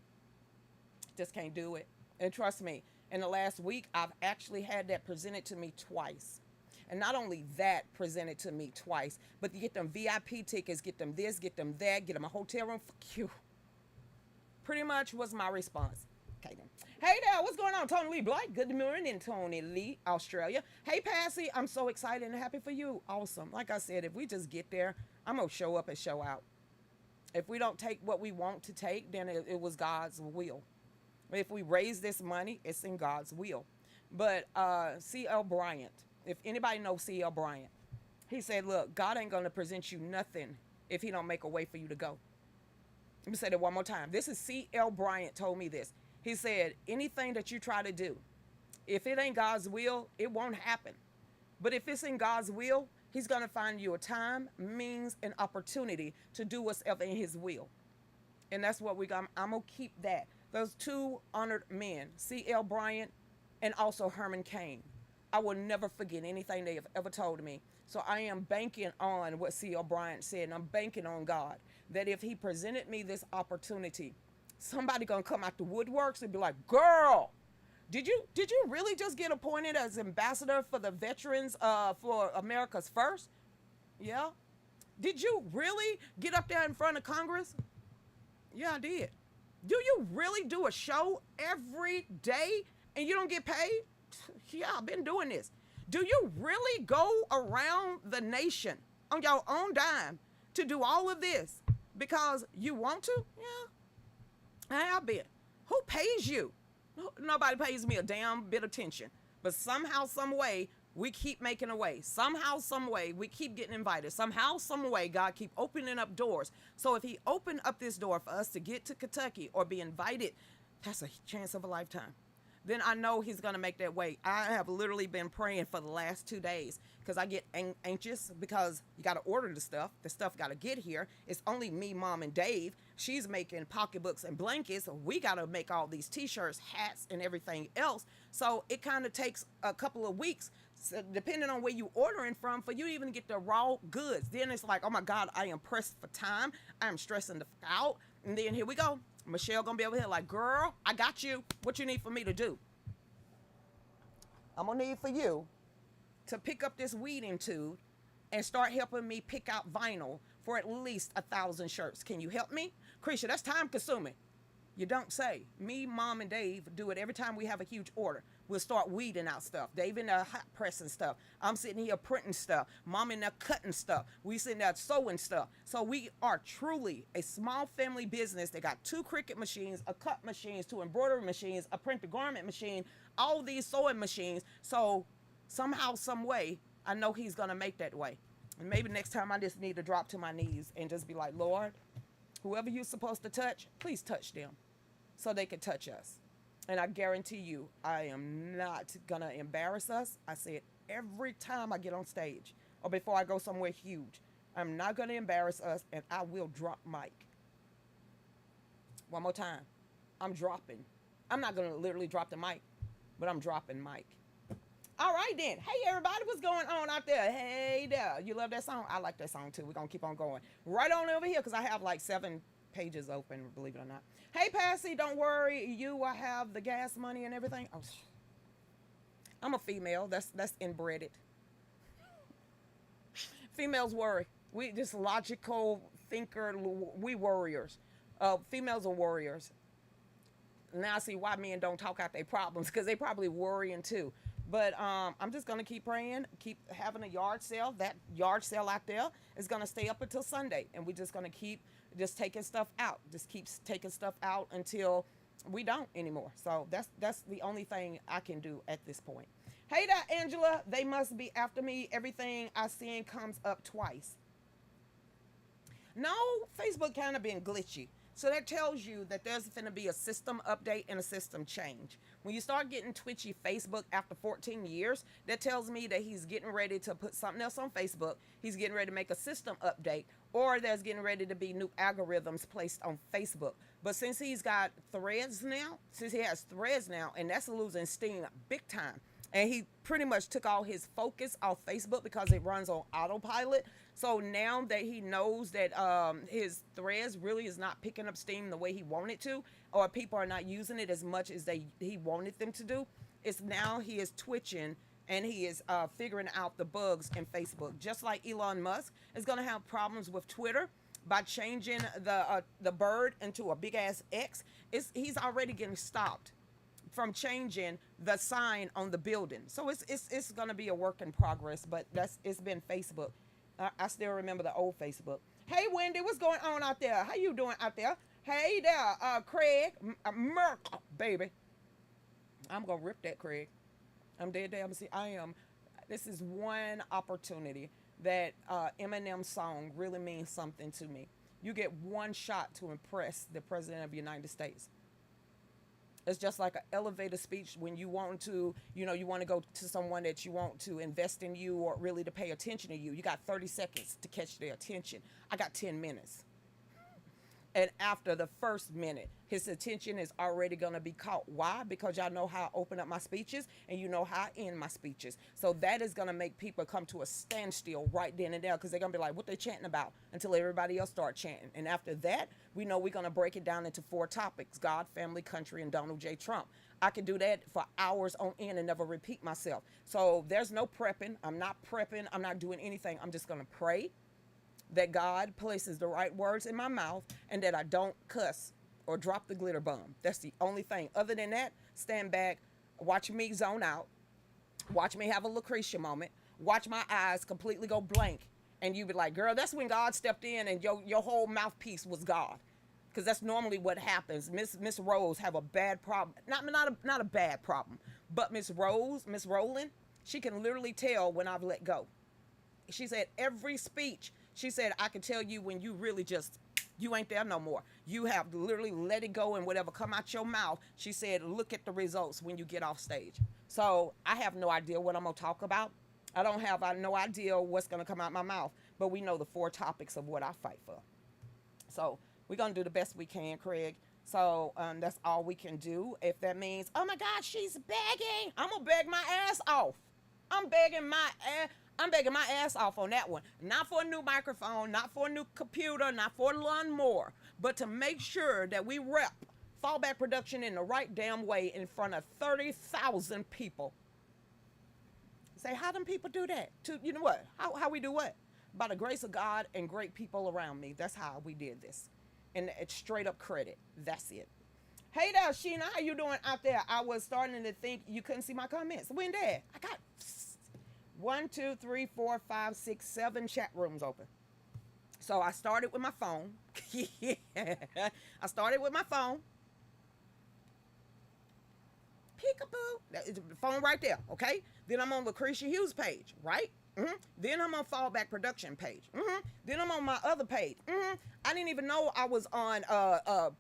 Just can't do it. And trust me, in the last week, I've actually had that presented to me twice. And not only that presented to me twice, but you get them VIP tickets, get them this, get them that, get them a hotel room. Fuck you. Pretty much was my response. Okay then. Hey there, what's going on? Tony Lee Blight. Good morning, Tony Lee, Australia. Hey, Passy, I'm so excited and happy for you. Awesome. Like I said, if we just get there, I'm going to show up and show out. If we don't take what we want to take, then it was God's will. If we raise this money, it's in God's will. But C.L. Bryant, if anybody knows C.L. Bryant, he said, look, God ain't going to present you nothing if he don't make a way for you to go. Let me say that one more time. This is C.L. Bryant told me this. He said, anything that you try to do, if it ain't God's will, it won't happen. But if it's in God's will, he's going to find you a time, means, and opportunity to do whatever in his will. And that's what we got. I'm going to keep that. Those two honored men, C.L. Bryant and also Herman Cain. I will never forget anything they have ever told me. So I am banking on what C.L. Bryant said, and I'm banking on God, that if he presented me this opportunity, somebody gonna come out the woodworks and be like, girl, did you really just get appointed as ambassador for the veterans for America's First? Yeah. Did you really get up there in front of Congress? Yeah, I did. Do you really do a show every day and you don't get paid? Yeah, I've been doing this. Do you really go around the nation on your own dime to do all of this because you want to? Yeah. I have been. Who pays you? Nobody pays me a damn bit of attention. But somehow, some way, We keep making a way. Somehow, some way, we keep getting invited. Somehow, some way, God keep opening up doors. So if he opened up this door for us to get to Kentucky or be invited, that's a chance of a lifetime. Then I know he's going to make that way. I have literally been praying for the last 2 days because I get anxious because you got to order the stuff. The stuff got to get here. It's only me, Mom, and Dave. She's making pocketbooks and blankets. We got to make all these T-shirts, hats, and everything else. So it kind of takes a couple of weeks, so depending on where you ordering from, for you to even get the raw goods. Then it's like, oh my God, I am pressed for time. I am stressing the out. And then here we go. Michelle gonna be over here like, girl, I got you. What you need for me to do? I'm gonna need for you to pick up this weeding tube and start helping me pick out vinyl for at least 1,000 shirts. Can you help me? Lucretia, that's time consuming. You don't say. Me, Mom, and Dave do it every time we have a huge order. We'll start weeding out stuff. Dave in there hot pressing stuff. I'm sitting here printing stuff. Mom in there cutting stuff. We sitting there sewing stuff. So we are truly a small family business that got 2 Cricut machines, a cut machines, 2 embroidery machines, a print the garment machine, all these sewing machines. So somehow, some way, I know he's going to make that way. And maybe next time I just need to drop to my knees and just be like, Lord, whoever you're supposed to touch, please touch them so they can touch us. And I guarantee you, I am not going to embarrass us. I say it every time I get on stage or before I go somewhere huge. I'm not going to embarrass us, and I will drop mic. One more time. I'm dropping. I'm not going to literally drop the mic, but I'm dropping mic. All right, then. Hey, everybody, what's going on out there? Hey there. You love that song? I like that song, too. We're going to keep on going. Right on over here, because I have like 7 pages open, believe it or not. Hey, Passy, don't worry. I have the gas money and everything. Oh, I'm a female. That's inbred. Females worry. We just logical thinker. We warriors. Females are warriors. Now I see why men don't talk out their problems, because they probably worrying too. But I'm just going to keep praying, keep having a yard sale. That yard sale out there is going to stay up until Sunday. And we're just going to keep just taking stuff out. Just keep taking stuff out until we don't anymore. So that's the only thing I can do at this point. Hey there, Angela. They must be after me. Everything I seen comes up twice. No, Facebook kind of been glitchy. So that tells you that there's going to be a system update and a system change. When you start getting twitchy Facebook after 14 years, that tells me that he's getting ready to put something else on Facebook. He's getting ready to make a system update, or there's getting ready to be new algorithms placed on Facebook. But since he's got threads now, and that's losing steam big time. And he pretty much took all his focus off Facebook because it runs on autopilot. So now that he knows that his threads really is not picking up steam the way he wanted to, or people are not using it as much as he wanted them to do, it's now he is twitching and he is figuring out the bugs in Facebook. Just like Elon Musk is going to have problems with Twitter by changing the bird into a big ass X. He's already getting stopped from changing the sign on the building. So it's going to be a work in progress, but it's been Facebook. I still remember the old Facebook. Hey, Wendy, what's going on out there? How you doing out there? Hey there, Craig, Merk, baby. I'm going to rip that, Craig. I'm dead. This is one opportunity that Eminem's song really means something to me. You get one shot to impress the President of the United States. It's just like an elevator speech when you want to, you want to go to someone that you want to invest in you or really to pay attention to you. You got 30 seconds to catch their attention. I got 10 minutes. And after the first minute, his attention is already going to be caught. Why? Because y'all know how I open up my speeches and you know how I end my speeches. So that is going to make people come to a standstill right then and there, because they're going to be like, what they chanting about, until everybody else start chanting. And after that, we know we're going to break it down into 4 topics: God, family, country, and Donald J. Trump. I can do that for hours on end and never repeat myself. So there's no prepping. I'm not prepping. I'm not doing anything. I'm just going to pray that God places the right words in my mouth and that I don't cuss or drop the glitter bomb. That's the only thing. Other than that, stand back, watch me zone out, watch me have a Lucretia moment, watch my eyes completely go blank, and you be like, girl, that's when God stepped in and your whole mouthpiece was God. Because that's normally what happens. Miss Rose have a bad problem. Not a bad problem, but Miss Rowland She can literally tell when I've let go. She said every speech, she said, I can tell you when you really just, you ain't there no more. You have literally let it go, and whatever come out your mouth, she said, look at the results when you get off stage. So I have no idea what I'm going to talk about. I no idea what's going to come out my mouth, but we know the 4 topics of what I fight for. So we're going to do the best we can, Craig. So that's all we can do. If that means, oh my God, she's begging, I'm going to beg my ass off. I'm begging my ass off on that one. Not for a new microphone, not for a new computer, not for a lawnmower, but to make sure that we rep Fallback Production in the right damn way in front of 30,000 people. Say, how them people do that? You know what? How we do what? By the grace of God and great people around me. That's how we did this. And it's straight up credit. That's it. Hey there, Sheena. How you doing out there? I was starting to think you couldn't see my comments. When dad? I got 1, 2, 3, 4, 5, 6, 7 chat rooms open. So I started with my phone. I started with my phone. Peekaboo. That is the phone right there, okay? Then I'm on Lucretia Hughes page, right? Then I'm on Fallback Production page. Then I'm on my other page. I didn't even know I was on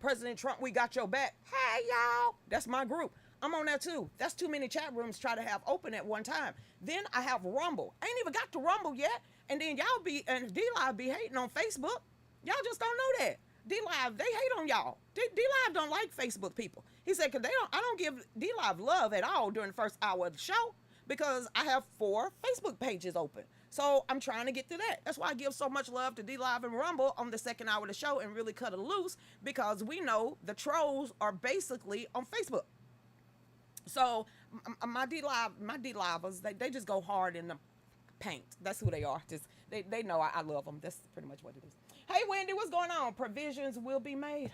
President Trump, We Got Your Back. Hey, y'all. That's my group. I'm on there too. That's too many chat rooms to try to have open at one time. Then I have Rumble. I ain't even got to Rumble yet. And then y'all and D-Live be hating on Facebook. Y'all just don't know that. D-Live, they hate on y'all. D-Live don't like Facebook people. He said, cause I don't give D-Live love at all during the first hour of the show because I have 4 Facebook pages open. So I'm trying to get to that. That's why I give so much love to D-Live and Rumble on the second hour of the show and really cut it loose because we know the trolls are basically on Facebook. So my D-Livers, they just go hard in the paint. That's who they are. Just they know I love them. That's pretty much what it is. Hey, Wendy, what's going on? Provisions will be made.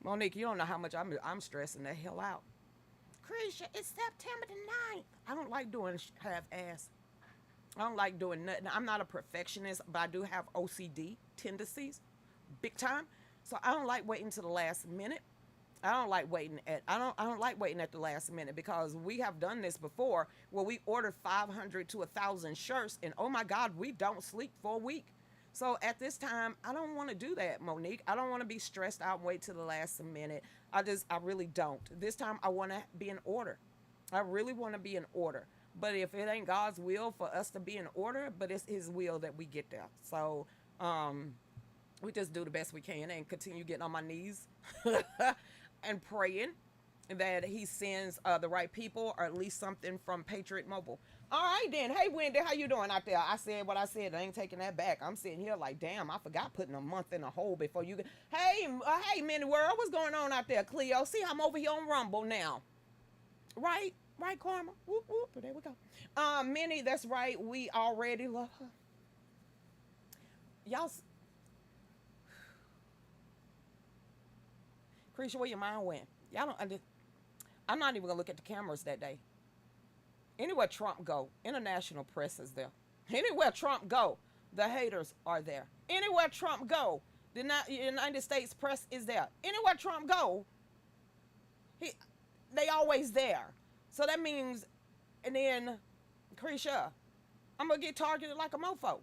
Monique, you don't know how much I'm stressing the hell out. Krisha, it's September the 9th. I don't like doing half-ass. I don't like doing nothing. I'm not a perfectionist, but I do have OCD tendencies, big time. So I don't like waiting to the last minute. I don't like waiting at the last minute because we have done this before where we ordered 500 to 1,000 shirts and oh my God, we don't sleep for a week. So at this time, I don't want to do that, Monique. I don't want to be stressed out and wait to the last minute. I really don't. This time I want to be in order. I really want to be in order. But if it ain't God's will for us to be in order, but it's his will that we get there. So we just do the best we can and continue getting on my knees and praying that he sends the right people or at least something from Patriot Mobile. All right then. Hey Wendy, how you doing out there? I said what I said. I ain't taking that back. I'm sitting here like, damn, I forgot putting a month in a hole before you get. Hey, Minnie World, what's going on out there, Cleo? See, I'm over here on Rumble now. Right, Karma. Whoop whoop. There we go. Minnie, that's right. We already love her. Y'all. Krisha, where your mind went? Y'all don't. I'm not even gonna look at the cameras that day. Anywhere Trump go, international press is there. Anywhere Trump go, the haters are there. Anywhere Trump go, the United States press is there. Anywhere Trump go, they always there. So that means, and then, Krisha, I'm gonna get targeted like a mofo.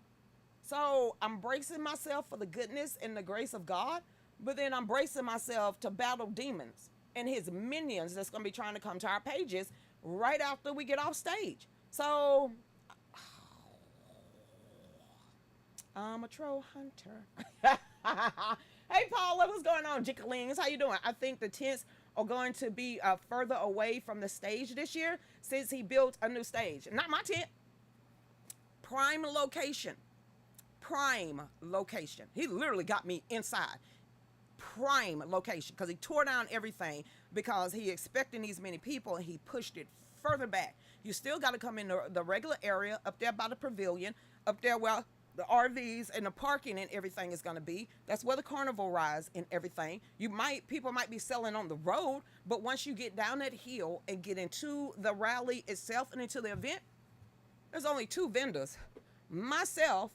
So I'm bracing myself for the goodness and the grace of God, but then I'm bracing myself to battle demons and his minions that's gonna be trying to come to our pages right after we get off stage. So I'm a troll hunter. Hey Paula, what's going on? Jickalings, how you doing? I think the tents are going to be further away from the stage this year since he built a new stage. Not my tent. Prime location. He literally got me inside. Prime location because he tore down everything because he expecting these many people and he pushed it further back. You still got to come in the regular area up there by the pavilion, up there where the RVs and the parking and everything is going to be. That's where the carnival rides and everything. People might be selling on the road, but once you get down that hill and get into the rally itself and into the event, there's only 2 vendors, myself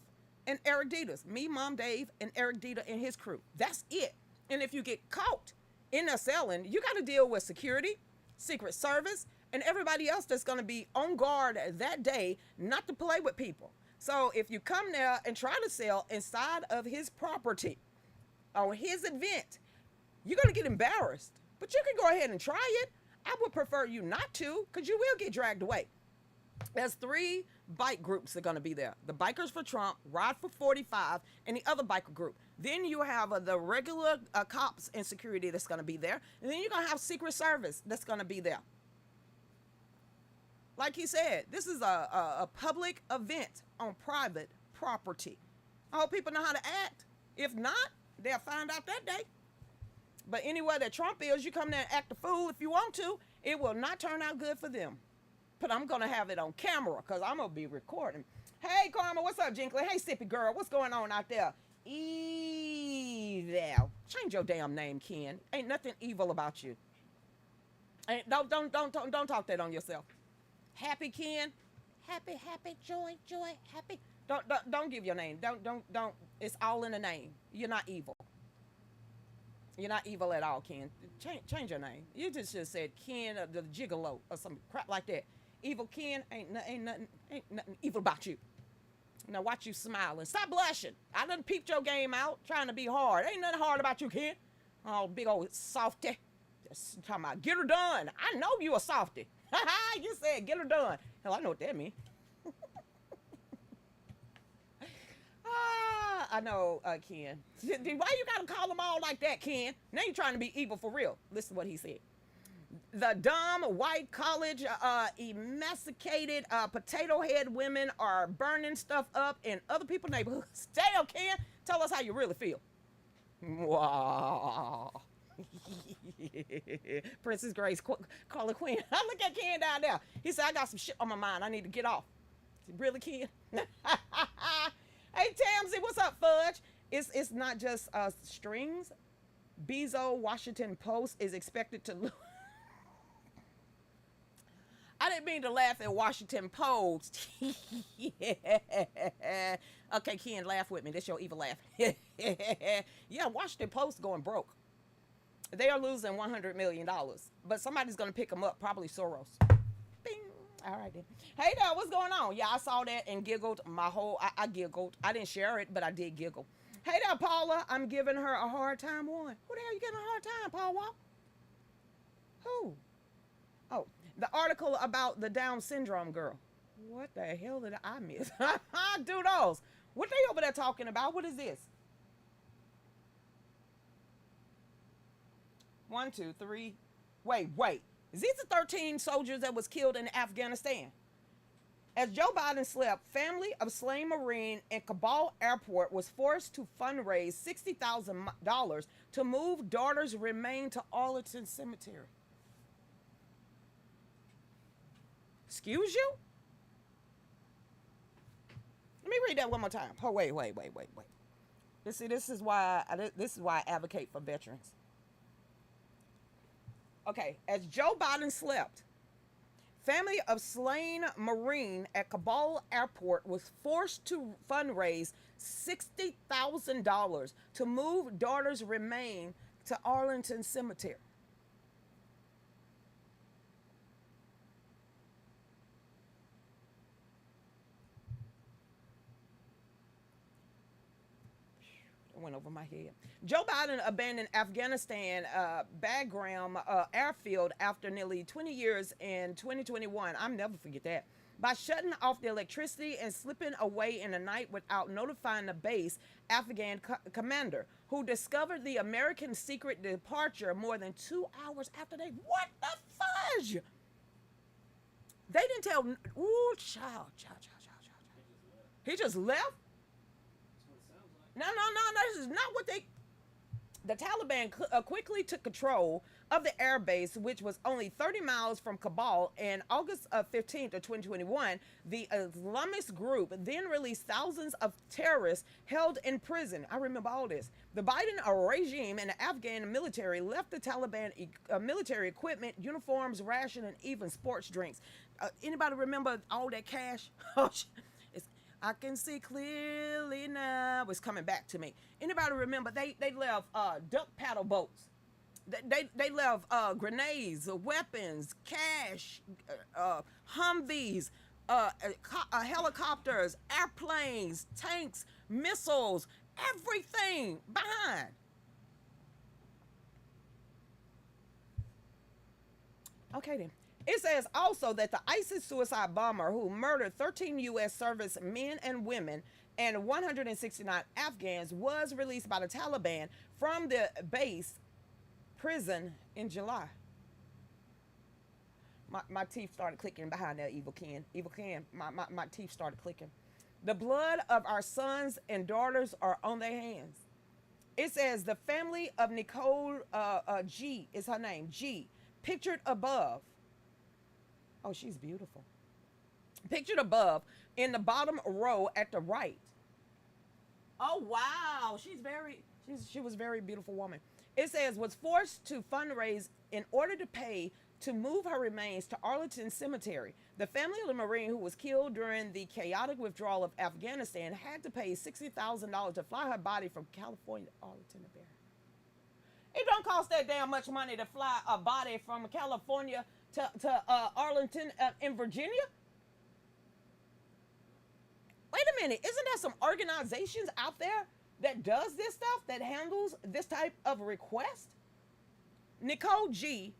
and Eric Dieter's. Me, Mom Dave, and Eric Dieter and his crew. That's it. And if you get caught in the selling, you got to deal with security. Secret Service, and everybody else that's going to be on guard that day not to play with people. So if you come there and try to sell inside of his property on his event, you're going to get embarrassed. But you can go ahead and try it. I would prefer you not to, because you will get dragged away. There's 3 bike groups that are going to be there. The Bikers for Trump, Ride for 45, and the other biker group. Then you have the regular cops and security that's going to be there. And then you're going to have Secret Service that's going to be there. Like he said, this is a public event on private property. I hope people know how to act. If not, they'll find out that day. But anywhere that Trump is, you come there and act a fool if you want to. It will not turn out good for them. But I'm going to have it on camera because I'm going to be recording. Hey, Karma, what's up, Jinkley? Hey, Sippy Girl, what's going on out there? Evil. Change your damn name, Ken. Ain't nothing evil about you. Don't talk that on yourself. Happy, Ken. Happy, joy, happy. Don't give your name. Don't. It's all in the name. You're not evil. You're not evil at all, Ken. Change your name. You just said Ken the Gigolo or some crap like that. Evil Ken ain't nothing evil about you. Now watch you smiling. Stop blushing. I done peeped your game out, trying to be hard. Ain't nothing hard about you, Ken. Oh, big old softy. Just talking about get her done. I know you a softy. You said get her done. Hell, I know what that means. I know, Ken. Why you gotta call them all like that, Ken? Now you're trying to be evil for real. Listen to what he said. The dumb white college emancipated potato head women are burning stuff up in other people's neighborhoods. Damn, Ken, tell us how you really feel. Wow. Princess Grace, call it Queen. I look at Ken down there. He said, I got some shit on my mind. I need to get off. Really, Ken? Hey, Tamsy, what's up, Fudge? It's not just strings. Bezo Washington Post is expected to lose. I didn't mean to laugh at Washington Post. Yeah. Okay, Ken, laugh with me. That's your evil laugh. Yeah, Washington Post going broke. They are losing $100 million. But somebody's going to pick them up, probably Soros. Bing. All right, then. Hey, there, what's going on? Yeah, I saw that and giggled. I giggled. I didn't share it, but I did giggle. Hey there, Paula. I'm giving her a hard time on. Who the hell you giving a hard time, Paula? Who? Oh, the article about the Down syndrome girl. What the hell did I miss? Doodles. What they over there talking about? What is this? 1, 2, 3. Wait. Is these the 13 soldiers that was killed in Afghanistan? As Joe Biden slept, family of slain Marine in Kabul airport was forced to fundraise $60,000 to move daughter's remains to Arlington Cemetery. Excuse you? Let me read that one more time. Oh, wait. This is why I advocate for veterans. Okay, as Joe Biden slept, family of slain Marine at Kabul airport was forced to fundraise $60,000 to move daughter's remains to Arlington Cemetery. Went over my head. Joe Biden abandoned Afghanistan Bagram airfield after nearly 20 years in 2021. I'll never forget that. By shutting off the electricity and slipping away in the night without notifying the base Afghan commander, who discovered the American secret departure more than 2 hours after they. What the fudge? They didn't tell. Ooh, child. He just left? No, this is not what they. The Taliban quickly took control of the air base, which was only 30 miles from Kabul. In August 15th of 2021, the Islamist group then released thousands of terrorists held in prison. I remember all this. The Biden regime and the Afghan military left the Taliban military equipment, uniforms, ration, and even sports drinks. Anybody remember all that cash? I can see clearly now. It's coming back to me. Anybody remember they left duck paddle boats They left grenades, weapons, cash, Humvees, helicopters, airplanes, tanks, missiles, everything behind. Okay then. It says also that the ISIS suicide bomber who murdered 13 U.S. service men and women and 169 Afghans was released by the Taliban from the base prison in July. My teeth started clicking behind that, Evil Ken. Evil Ken, my teeth started clicking. The blood of our sons and daughters are on their hands. It says the family of Nicole G is her name, G, pictured above. Oh, she's beautiful. Pictured above in the bottom row at the right. Oh, wow. She was a very beautiful woman. It says was forced to fundraise in order to pay to move her remains to Arlington Cemetery. The family of the Marine who was killed during the chaotic withdrawal of Afghanistan had to pay $60,000 to fly her body from California to Arlington to bury her. It don't cost that damn much money to fly a body from California to Arlington in Virginia. Wait a minute, isn't there some organizations out there that does this stuff, that handles this type of request? Nicole Gee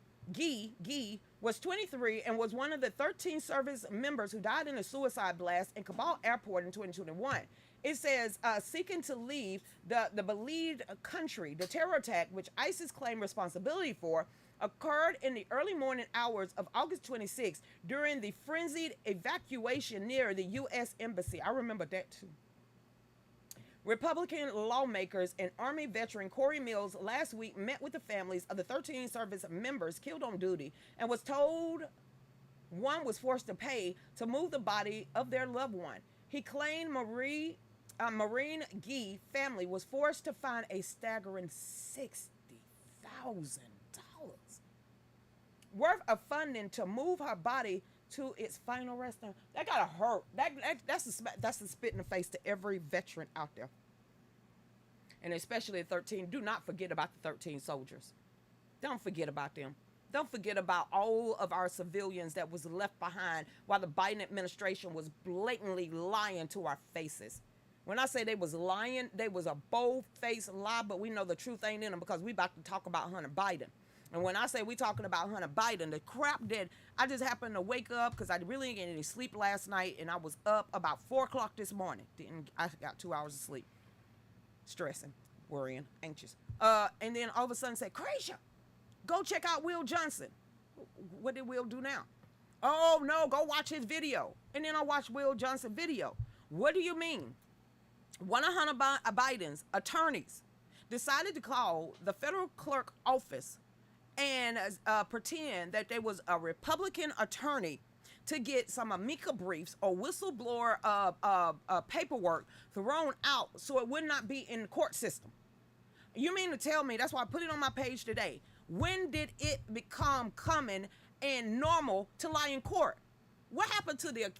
was 23 and was one of the 13 service members who died in a suicide blast in Kabul airport in 2021. It says seeking to leave the believed country. The terror attack, which ISIS claimed responsibility for, occurred in the early morning hours of August 26 during the frenzied evacuation near the U.S. Embassy. I remember that too. Republican lawmakers and Army veteran Corey Mills last week met with the families of the 13 service members killed on duty and was told one was forced to pay to move the body of their loved one. He claimed Marine Gee family was forced to find a staggering $60,000 worth of funding to move her body to its final resting. That gotta hurt. That's a spit in the face to every veteran out there, and especially the 13. Do not forget about the 13 soldiers. Don't forget about them. Don't forget about all of our civilians that was left behind while the Biden administration was blatantly lying to our faces. When I say they was lying, they was a bold-faced lie, but we know the truth ain't in them because we about to talk about Hunter Biden. And when I say we talking about Hunter Biden, the crap that I just happened to wake up because I really didn't get any sleep last night, and I was up about 4 o'clock this morning. I got 2 hours of sleep. Stressing, worrying, anxious. And then all of a sudden say, Lucretia, go check out Will Johnson. What did Will do now? Oh, no, go watch his video. And then I watched Will Johnson video. What do you mean? One of Hunter Biden's attorneys decided to call the federal clerk office and pretend that there was a Republican attorney to get some amica briefs or whistleblower paperwork thrown out so it would not be in the court system. You mean to tell me, that's why I put it on my page today, when did it become common and normal to lie in court? What happened to the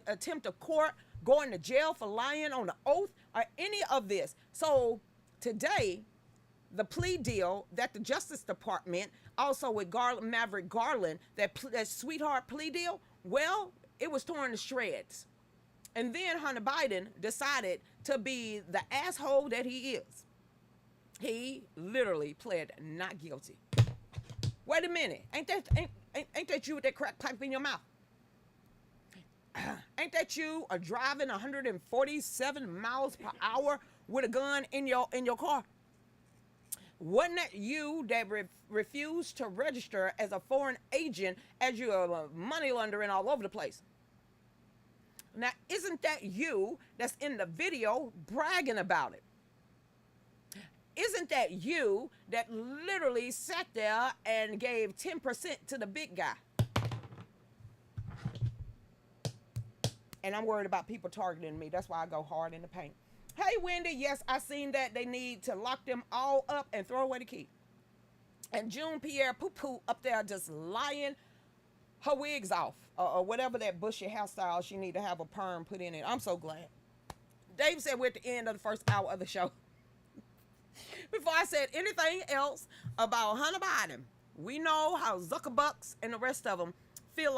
attempt of court, going to jail for lying on the oath, or any of this? So today, the plea deal that the Justice Department, also with Maverick Garland, that sweetheart plea deal, well, it was torn to shreds. And then Hunter Biden decided to be the asshole that he is. He literally pled not guilty. Wait a minute, ain't that you with that crack pipe in your mouth? Ain't that you are driving 147 miles per hour with a gun in your car? Wasn't that you that refused to register as a foreign agent as you're money laundering all over the place? Now, isn't that you that's in the video bragging about it? Isn't that you that literally sat there and gave 10% to the big guy? And I'm worried about people targeting me. That's why I go hard in the paint. Hey, Wendy, yes, I seen that. They need to lock them all up and throw away the key. And June Pierre Poo-Poo up there just lying her wigs off or whatever that bushy hairstyle she need to have a perm put in it. I'm so glad. Dave said we're at the end of the first hour of the show. Before I said anything else about Hunter Biden, we know how Zuckerbucks and the rest of them feel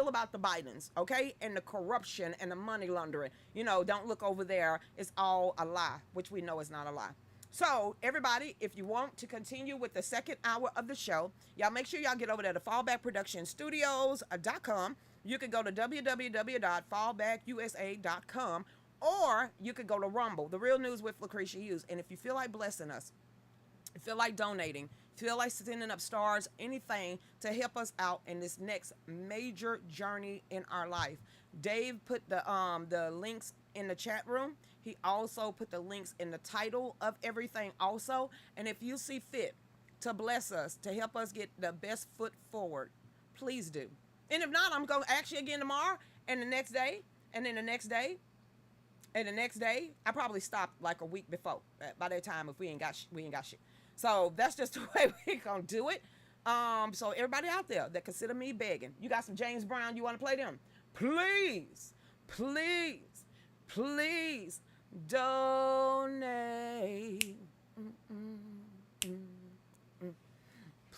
about the Bidens, okay? And the corruption and the money laundering. You know, don't look over there. It's all a lie, which we know is not a lie. So, everybody, if you want to continue with the second hour of the show, y'all make sure y'all get over there to fallbackproductionstudios.com. You can go to www.fallbackusa.com, or you could go to Rumble, The Real News with Lucretia Hughes. And if you feel like blessing us, feel like donating, feel like sending up stars, anything to help us out in this next major journey in our life. Dave put the links in the chat room. He also put the links in the title of everything also. And if you see fit to bless us, to help us get the best foot forward, please do. And if not, I'm going to ask you again tomorrow and the next day, and then the next day, and the next day. I probably stopped like a week before. By that time, if we ain't got shit. So that's just the way we're going to do it. So everybody out there that consider me begging, you got some James Brown, you want to play them? Please, please, please donate.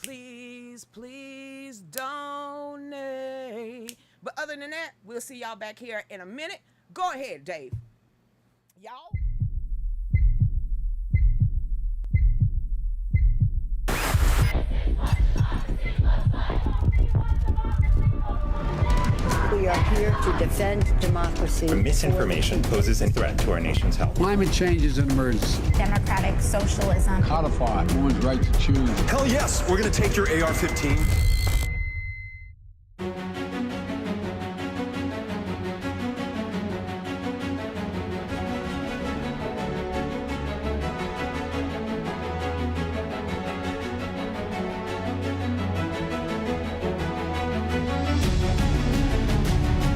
Please, please donate. But other than that, we'll see y'all back here in a minute. Go ahead, Dave. Y'all. We are here to defend democracy. Misinformation poses a threat to our nation's health. Climate change is an emergency. Democratic socialism. Codify one's right to choose. Hell yes, we're going to take your AR-15